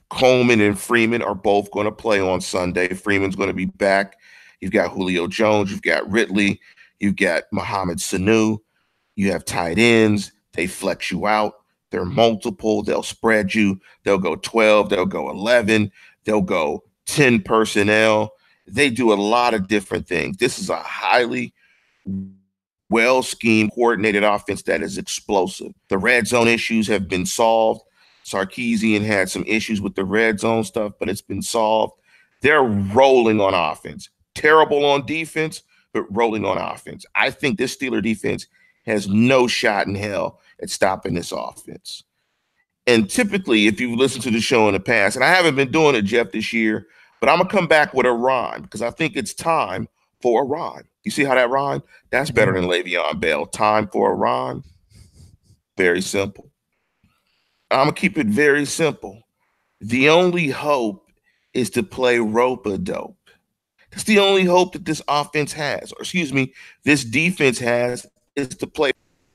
Coleman and Freeman are both going to play on Sunday. Freeman's going to be back. You've got Julio Jones. You've got Ridley. You've got Mohamed Sanu. You have tight ends. They flex you out. They're multiple. They'll spread you. They'll go 12. They'll go 11. They'll go 10 personnel. They do a lot of different things. This is a highly well-schemed, coordinated offense that is explosive. The red zone issues have been solved. Sarkisian had some issues with the red zone stuff, but it's been solved. They're rolling on offense. Terrible on defense, but rolling on offense. I think this Steeler defense has no shot in hell at stopping this offense. And typically, if you've listened to the show in the past, and I haven't been doing it, Jeff, this year, but I'm going to come back with a rhyme because I think it's time for a rhyme. You see how that rhyme? That's better than Le'Veon Bell. Time for a rhyme. Very simple. I'm going to keep it very simple. The only hope is to play rope-a-dope. That's the only hope that this offense has, or excuse me, this defense has, is to play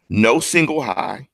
no single high.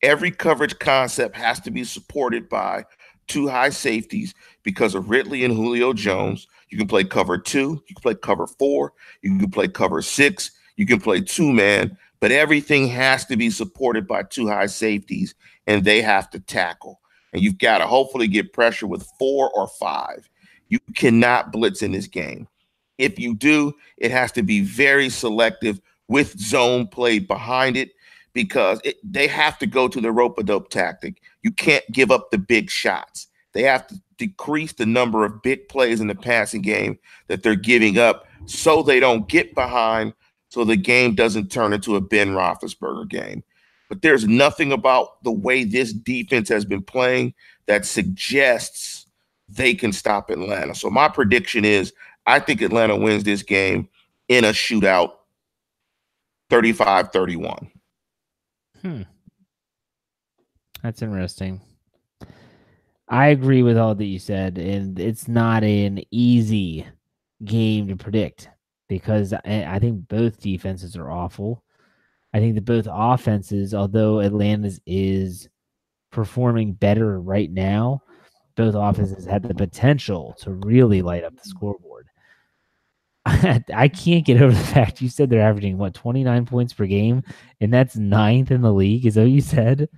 Every coverage concept has to be supported by two high safeties because of Ridley and Julio Jones. You can play cover 2, you can play cover 4, you can play cover 6, you can play 2-man, but everything has to be supported by two high safeties, and they have to tackle. And you've got to hopefully get pressure with 4 or 5. You cannot blitz in this game. If you do, it has to be very selective with zone play behind it because they have to go to the rope-a-dope tactic. You can't give up the big shots. They have to decrease the number of big plays in the passing game that they're giving up so they don't get behind, so the game doesn't turn into a Ben Roethlisberger game. But there's nothing about the way this defense has been playing that suggests they can stop Atlanta. So my prediction is I think Atlanta wins this game in a shootout 35-31. That's interesting. I agree with all that you said, and it's not an easy game to predict because I think both defenses are awful. I think that both offenses, although Atlanta's is performing better right now, both offenses had the potential to really light up the scoreboard. I can't get over the fact you said they're averaging, 29 points per game, and that's 9th in the league. Is that what you said?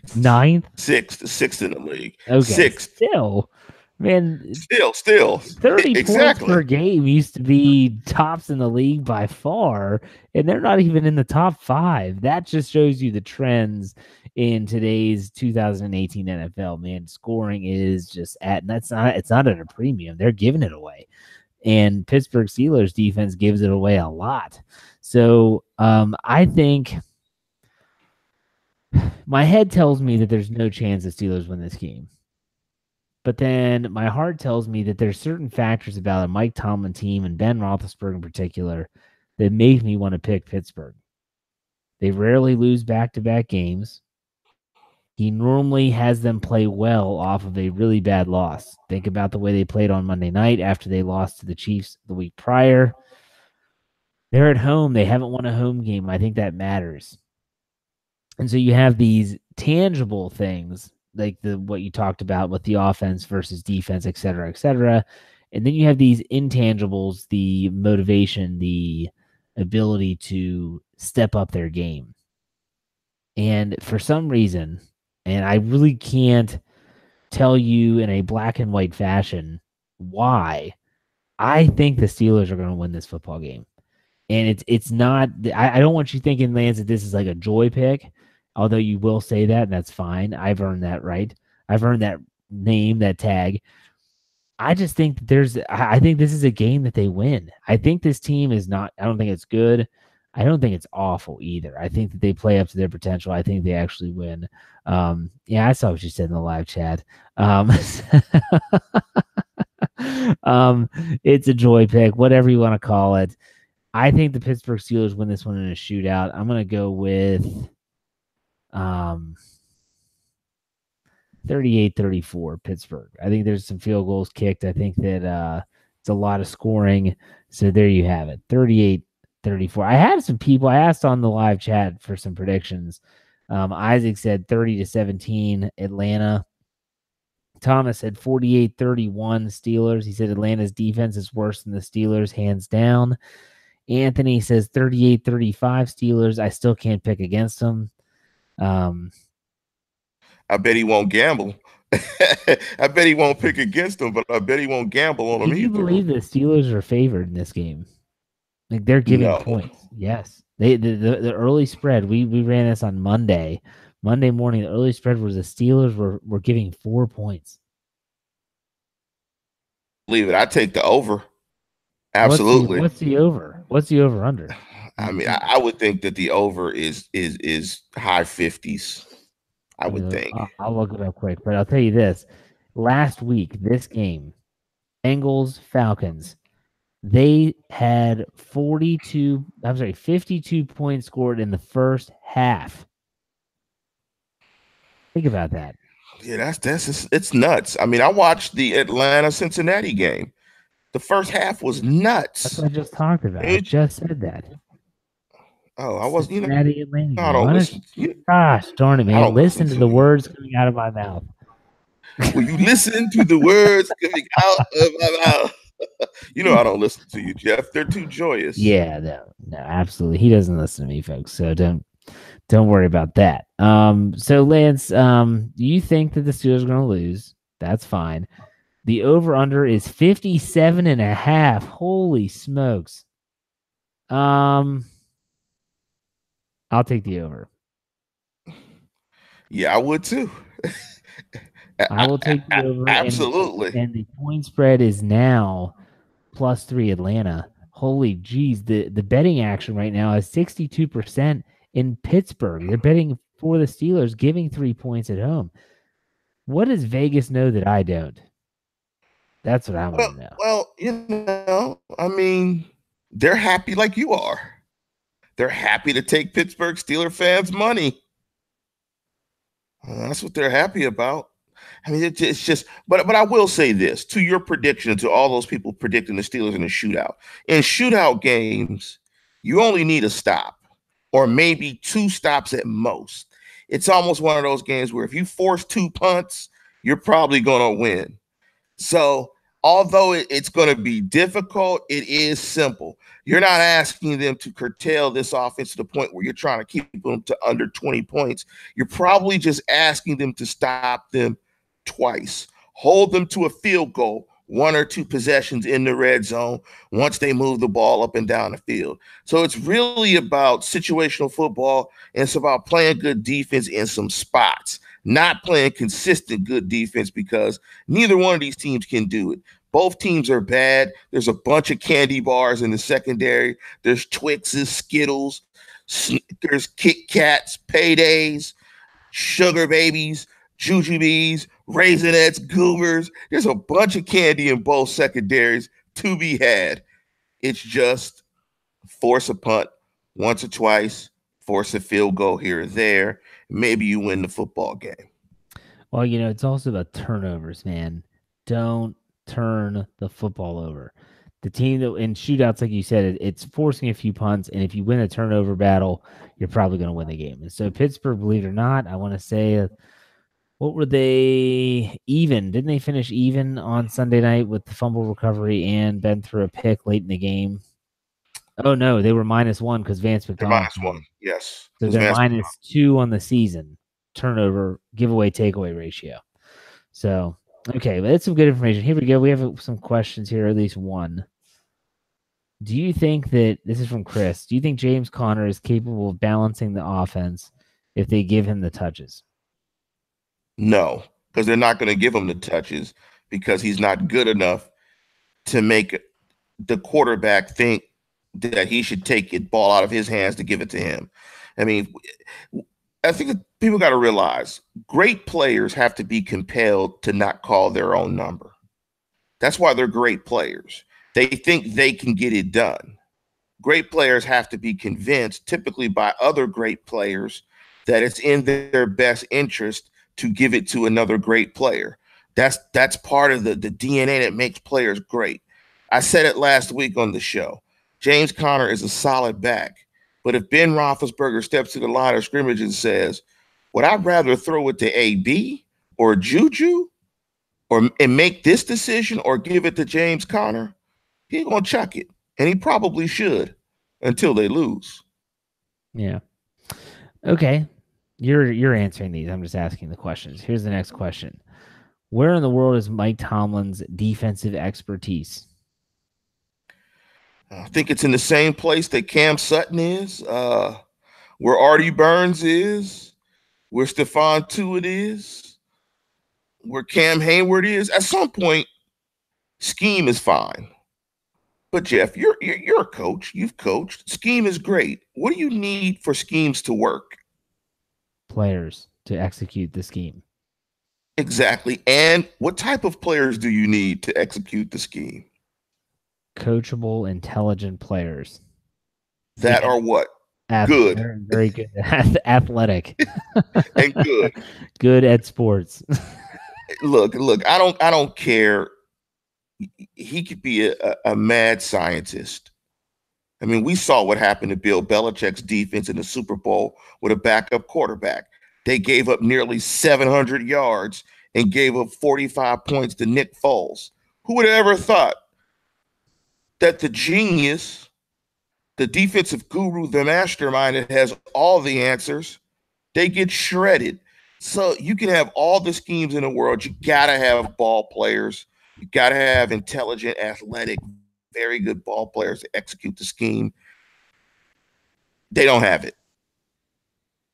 9th? Sixth in the league. Okay. Sixth. Still, man. Still. 30 exactly. points per game used to be tops in the league by far, and they're not even in the top 5. That just shows you the trends in today's 2018 NFL, man. Scoring is just it's not at a premium. They're giving it away. And Pittsburgh Steelers defense gives it away a lot. So I think my head tells me that there's no chance the Steelers win this game. But then my heart tells me that there's certain factors about a Mike Tomlin team and Ben Roethlisberger in particular that make me want to pick Pittsburgh. They rarely lose back-to-back games. He normally has them play well off of a really bad loss. Think about the way they played on Monday night after they lost to the Chiefs the week prior. They're at home. They haven't won a home game. I think that matters. And so you have these tangible things like what you talked about with the offense versus defense, et cetera, et cetera. And then you have these intangibles, the motivation, the ability to step up their game. And for some reason, and I really can't tell you in a black and white fashion why, I think the Steelers are going to win this football game. And it's not, I don't want you thinking, Lance, that this is like a joy pick, although you will say that, and that's fine. I've earned that right. I've earned that name, that tag. I just think I think this is a game that they win. I think this team is not, I don't think it's good. I don't think it's awful either. I think that they play up to their potential. I think they actually win. Yeah, I saw what you said in the live chat. It's a joy pick, whatever you want to call it. I think the Pittsburgh Steelers win this one in a shootout. I'm going to go with 38-34 Pittsburgh. I think there's some field goals kicked. I think that it's a lot of scoring. So there you have it, 38-34. I had some people, I asked on the live chat for some predictions. Isaac said 30-17 Atlanta. Thomas said 48-31 Steelers. He said Atlanta's defense is worse than the Steelers, hands down. Anthony says 38-35 Steelers. I still can't pick against them. I bet he won't gamble. I bet he won't pick against them, but I bet he won't gamble on them either. Do you believe the Steelers are favored in this game? Like they're giving points. Yes. The early spread, we ran this on Monday morning. The early spread was the Steelers were giving 4 points. Believe it. I take the over. Absolutely. What's the over? What's the over under? I mean, I would think that the over is high 50s. I would think. I'll look it up quick, but I'll tell you this. Last week, this game, Bengals, Falcons, they had 52 points scored in the first half. Think about that. Yeah, it's nuts. I mean, I watched the Atlanta-Cincinnati game. The first half was nuts. That's what I just talked about. I just said that. Oh, I wasn't. Cincinnati, Atlanta. I don't listen. Gosh, darn it, man! Listen to the words coming out of my mouth. Will you listen to the words coming out of my mouth? You know I don't listen to you, Jeff. They're too joyous. Yeah, no, absolutely. He doesn't listen to me, folks. So don't worry about that. So Lance, you think that the Steelers are going to lose? That's fine. The over/under is 57.5. Holy smokes! I'll take the over. Yeah, I would too. I will take the over. Absolutely. And the point spread is now +3 Atlanta. Holy geez, the betting action right now is 62% in Pittsburgh. They're betting for the Steelers, giving 3 points at home. What does Vegas know that I don't? That's what I want to know. Well, I mean, they're happy like you are. They're happy to take Pittsburgh Steelers fans' money. That's what they're happy about. I mean, it's just, but I will say this to your prediction, to all those people predicting the Steelers in a shootout. In shootout games, you only need a stop or maybe 2 stops at most. It's almost one of those games where if you force 2 punts, you're probably going to win. So although it's going to be difficult, it is simple. You're not asking them to curtail this offense to the point where you're trying to keep them to under 20 points. You're probably just asking them to stop them twice. Hold them to a field goal, 1 or 2 possessions in the red zone once they move the ball up and down the field. So it's really about situational football, and it's about playing good defense in some spots, not playing consistent good defense, because neither one of these teams can do it. Both teams are bad. There's a bunch of candy bars in the secondary. There's Twixes, Skittles, Snickers, Kit Kats, Paydays, Sugar Babies, Jujubes, Raisinets, Goobers. There's a bunch of candy in both secondaries to be had. It's just force a punt once or twice, force a field goal here or there. Maybe you win the football game. Well, it's also about turnovers, man. Don't turn the football over. The team that in shootouts, like you said, it's forcing a few punts, and if you win a turnover battle, you're probably going to win the game. And so Pittsburgh, believe it or not, I want to say, what were they even? Didn't they finish even on Sunday night with the fumble recovery and Ben threw a pick late in the game? Oh no, they were -1 because Vance They're McDonald. -1, yes. So they're -2 on the season turnover, giveaway, takeaway ratio. So, okay, but that's some good information. Here we go. We have some questions here, at least one. Do you think that, this is from Chris, do you think James Conner is capable of balancing the offense if they give him the touches? No, because they're not going to give him the touches because he's not good enough to make the quarterback think that he should take the ball out of his hands to give it to him. I mean, I think that people got to realize great players have to be compelled to not call their own number. That's why they're great players. They think they can get it done. Great players have to be convinced, typically by other great players, that it's in their best interest to give it to another great player. That's part of the DNA that makes players great. I said it last week on the show. James Conner is a solid back. But if Ben Roethlisberger steps to the line of scrimmage and says, would I rather throw it to AB or Juju and make this decision or give it to James Conner, he's going to chuck it. And he probably should until they lose. Yeah. Okay. You're answering these. I'm just asking the questions. Here's the next question. Where in the world is Mike Tomlin's defensive expertise? I think it's in the same place that Cam Sutton is, where Artie Burns is, where Stephon Tuitt is, where Cam Hayward is. At some point, scheme is fine. But Jeff, you're a coach. You've coached. Scheme is great. What do you need for schemes to work? Players to execute the scheme. Exactly. And what type of players do you need to execute the scheme? Coachable, intelligent players. That are what? Good. Very, very good. Athletic. And good. Good at sports. Look, I don't care. He could be a mad scientist. I mean, we saw what happened to Bill Belichick's defense in the Super Bowl with a backup quarterback. They gave up nearly 700 yards and gave up 45 points to Nick Foles. Who would have ever thought that the genius, the defensive guru, the mastermind that has all the answers, they get shredded? So you can have all the schemes in the world. You got to have ball players. You got to have intelligent, athletic, very good ball players to execute the scheme. They don't have it.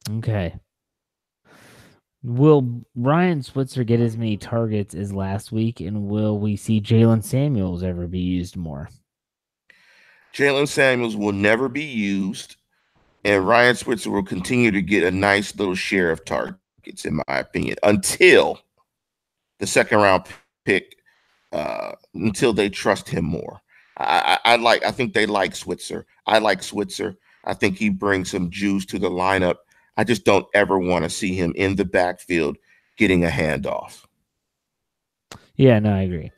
Okay. Will Ryan Switzer get as many targets as last week, and will we see Jalen Samuels ever be used more? Jalen Samuels will never be used, and Ryan Switzer will continue to get a nice little share of targets, in my opinion, until the second-round pick, until they trust him more. I think they like Switzer. I like Switzer. I think he brings some juice to the lineup. I just don't ever want to see him in the backfield getting a handoff. Yeah, no, I agree.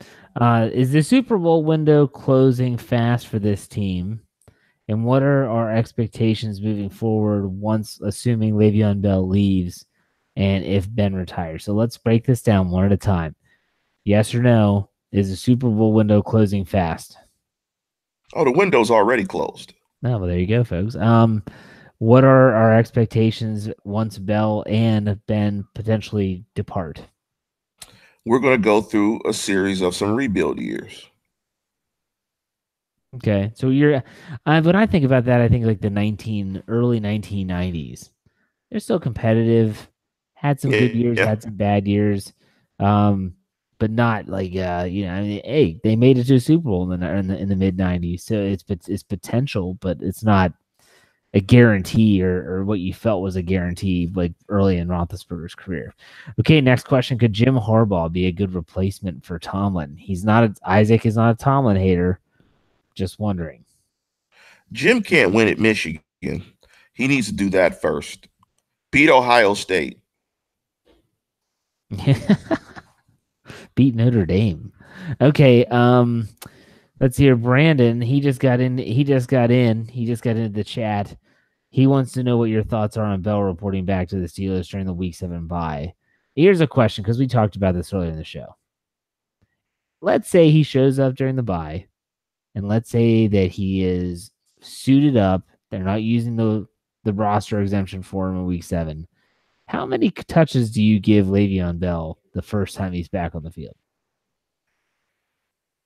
Is the Super Bowl window closing fast for this team? And what are our expectations moving forward once, assuming Le'Veon Bell leaves and if Ben retires? So let's break this down one at a time. Yes or no, is the Super Bowl window closing fast? Oh, the window's already closed. Oh, well, there you go, folks. What are our expectations once Bell and Ben potentially depart? We're going to go through a series of some rebuild years. Okay, so when I think about that, I think like the early 1990s. They're still competitive, had some good years, had some bad years, but not like I mean, hey, they made it to a Super Bowl in the mid 90s, so it's potential, but it's not a guarantee or what you felt was a guarantee like early in Roethlisberger's career. Okay, next question. Could Jim Harbaugh be a good replacement for Tomlin? Isaac is not a Tomlin hater. Just wondering. Jim can't win at Michigan. He needs to do that first. Beat Ohio State. Beat Notre Dame. Okay, let's hear Brandon. He just got in. He just got into the chat. He wants to know what your thoughts are on Bell reporting back to the Steelers during the Week 7 bye. Here's a question, because we talked about this earlier in the show. Let's say he shows up during the bye, and let's say that he is suited up. They're not using the roster exemption for him in Week 7. How many touches do you give Le'Veon Bell the first time he's back on the field?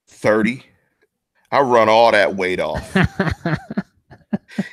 30. I run all that weight off.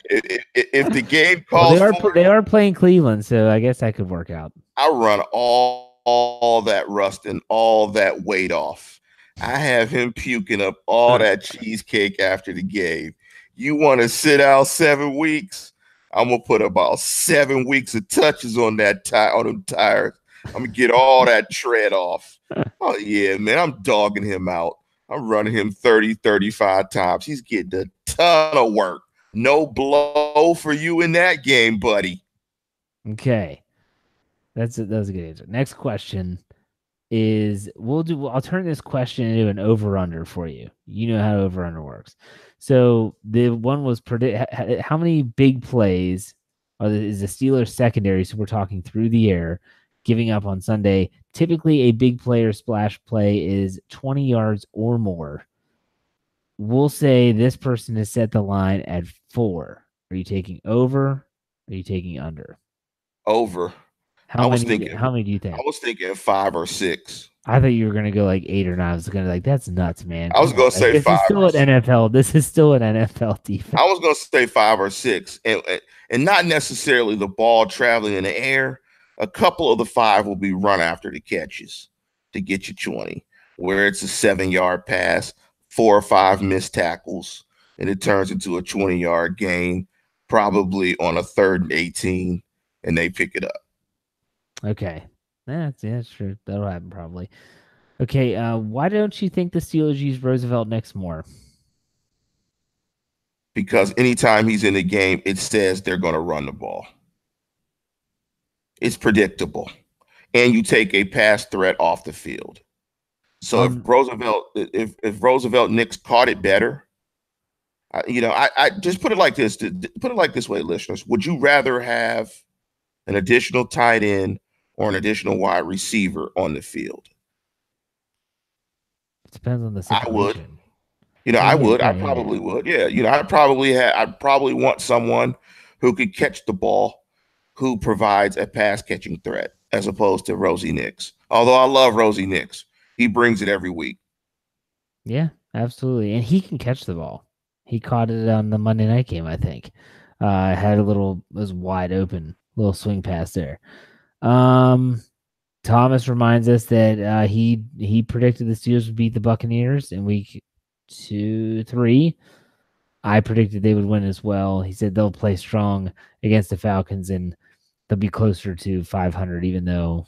if the game calls they are playing Cleveland, so I guess that could work out. I run all that rust and all that weight off. I have him puking up all that cheesecake after the game. You want to sit out 7 weeks? I'm gonna put about 7 weeks of touches on that on them tires. I'm gonna get all that tread off. Oh yeah, man, I'm dogging him out. I'm running him 30, 35 times. He's getting a ton of work. No blow for you in that game, buddy. Okay. That's a good answer. Next question is I'll turn this question into an over-under for you. You know how over-under works. So the one was how many big plays is the Steelers secondary, so we're talking through the air, giving up on Sunday. Typically a big play or splash play is 20 yards or more. We'll say this person has set the line at 4. Are you taking over? Are you taking under? Over. How many do you think? I was thinking 5 or 6. I thought you were going to go like 8 or 9. I was going to like, that's nuts, man. I was going to say 5. This is still an NFL defense. I was going to say 5 or 6. And not necessarily the ball traveling in the air. A couple of the 5 will be run after the catches to get you 20, where it's a 7-yard pass, 4 or 5 missed tackles, and it turns into a 20-yard gain, probably on a 3rd and 18, and they pick it up. Okay. That's true. That'll happen probably. Okay, why don't you think the Steelers use Roosevelt next more? Because anytime he's in the game, it says they're going to run the ball. It's predictable. And you take a pass threat off the field. So if Roosevelt Nix caught it better, I just put it like this. Put it like this way, listeners. Would you rather have an additional tight end or an additional wide receiver on the field? It depends on the situation. I would. I would. I probably would. Yeah. I'd probably want someone who could catch the ball, who provides a pass catching threat, as opposed to Rosie Nix. Although I love Rosie Nix. He brings it every week. Yeah, absolutely. And he can catch the ball. He caught it on the Monday night game, I think. Was wide open, little swing pass there. Thomas reminds us that he predicted the Steelers would beat the Buccaneers in week 2-3. I predicted they would win as well. He said they'll play strong against the Falcons and they'll be closer to 500, even though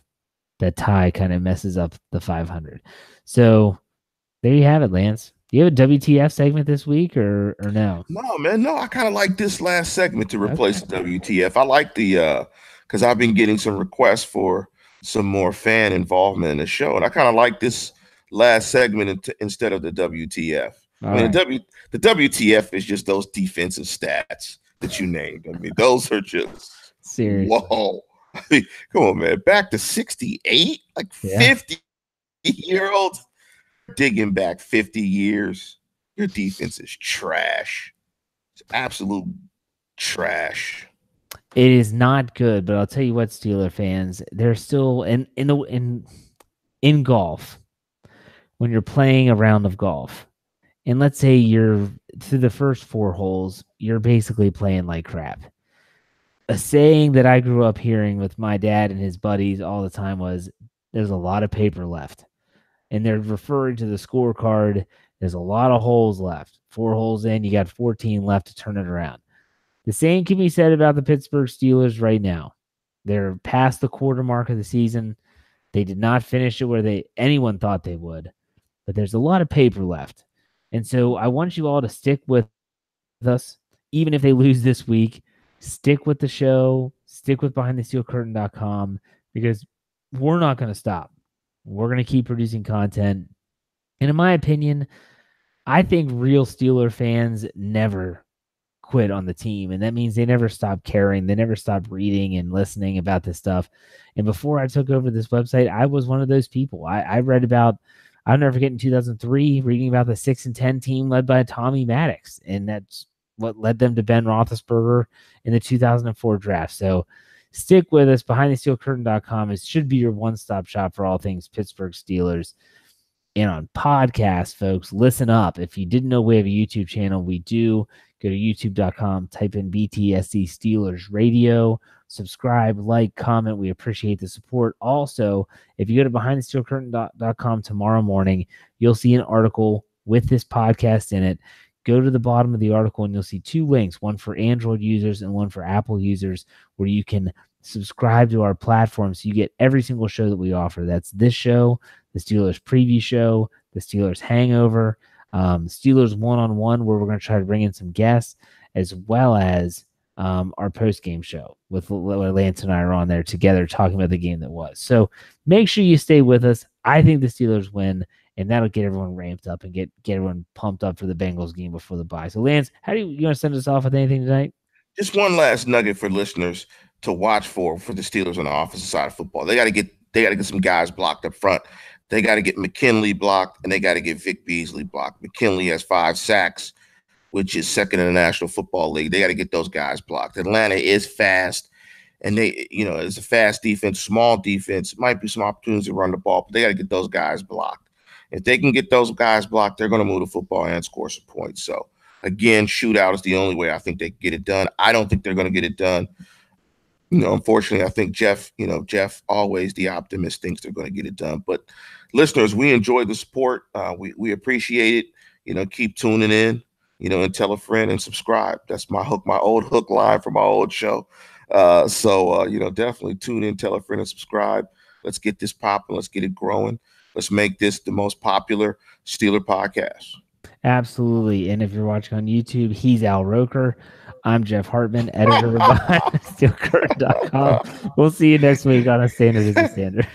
that tie kind of messes up the 500. So there you have it, Lance. Do you have a WTF segment this week or no? No, man. No, I kind of like this last segment to replace the WTF. I like the because I've been getting some requests for some more fan involvement in the show, and I kind of like this last segment instead of the WTF. The WTF is just those defensive stats that you named. I mean, those are just serious. Whoa. I mean, come on, man. Back to 68? Like 50-year-olds digging back 50 years. Your defense is trash. It's absolute trash. It is not good, but I'll tell you what, Steeler fans, they're still in golf, when you're playing a round of golf, and let's say you're through the first 4 holes, you're basically playing like crap. A saying that I grew up hearing with my dad and his buddies all the time was, there's a lot of paper left. And they're referring to the scorecard. There's a lot of holes left. 4 holes in, you got 14 left to turn it around. The same can be said about the Pittsburgh Steelers right now. They're past the quarter mark of the season. They did not finish it where anyone thought they would. But there's a lot of paper left. And so I want you all to stick with us. even if they lose this week, stick with the show, stick with BehindTheSteelCurtain.com, because we're not going to stop. We're going to keep producing content. And in my opinion, I think real Steeler fans never quit on the team. And that means they never stop caring. They never stop reading and listening about this stuff. And before I took over this website, I was one of those people. I read about, I'll never forget in 2003, reading about the 6-10 team led by Tommy Maddox. And that's what led them to Ben Roethlisberger in the 2004 draft. So stick with us. BehindTheSteelCurtain.com. It should be your one-stop shop for all things Pittsburgh Steelers. And on podcasts, folks, listen up. If you didn't know we have a YouTube channel, we do. Go to youtube.com, type in BTSC Steelers Radio, subscribe, like, comment. We appreciate the support. Also, if you go to BehindTheSteelCurtain.com tomorrow morning, you'll see an article with this podcast in it. Go to the bottom of the article and you'll see two links, one for Android users and one for Apple users, where you can subscribe to our platform so you get every single show that we offer. That's this show, the Steelers preview show, the Steelers hangover, Steelers one-on-one, where we're going to try to bring in some guests, as well as our post-game show with Lance and I are on there together talking about the game that was. So make sure you stay with us. I think the Steelers win, and that'll get everyone ramped up and get everyone pumped up for the Bengals game before the bye. So, Lance, how do you want to send us off with anything tonight? Just one last nugget for listeners to watch for the Steelers on the offensive side of football. They got to get some guys blocked up front. They got to get McKinley blocked, and they got to get Vic Beasley blocked. McKinley has 5 sacks, which is second in the National Football League. They got to get those guys blocked. Atlanta is fast, and it's a fast defense, small defense. Might be some opportunities to run the ball, but they got to get those guys blocked. If they can get those guys blocked, they're going to move the football and score some points. So, again, shootout is the only way I think they can get it done. I don't think they're going to get it done. Unfortunately, I think Jeff always the optimist, thinks they're going to get it done. But listeners, we enjoy the support. We appreciate it. Keep tuning in, and tell a friend and subscribe. That's my old hook line from my old show. So definitely tune in, tell a friend, and subscribe. Let's get this popping. Let's get it growing. Let's make this the most popular Steeler podcast. Absolutely. And if you're watching on YouTube, he's Al Roker. I'm Jeff Hartman, editor of BehindTheSteelCurtain.com. We'll see you next week on A Standard is a Standard.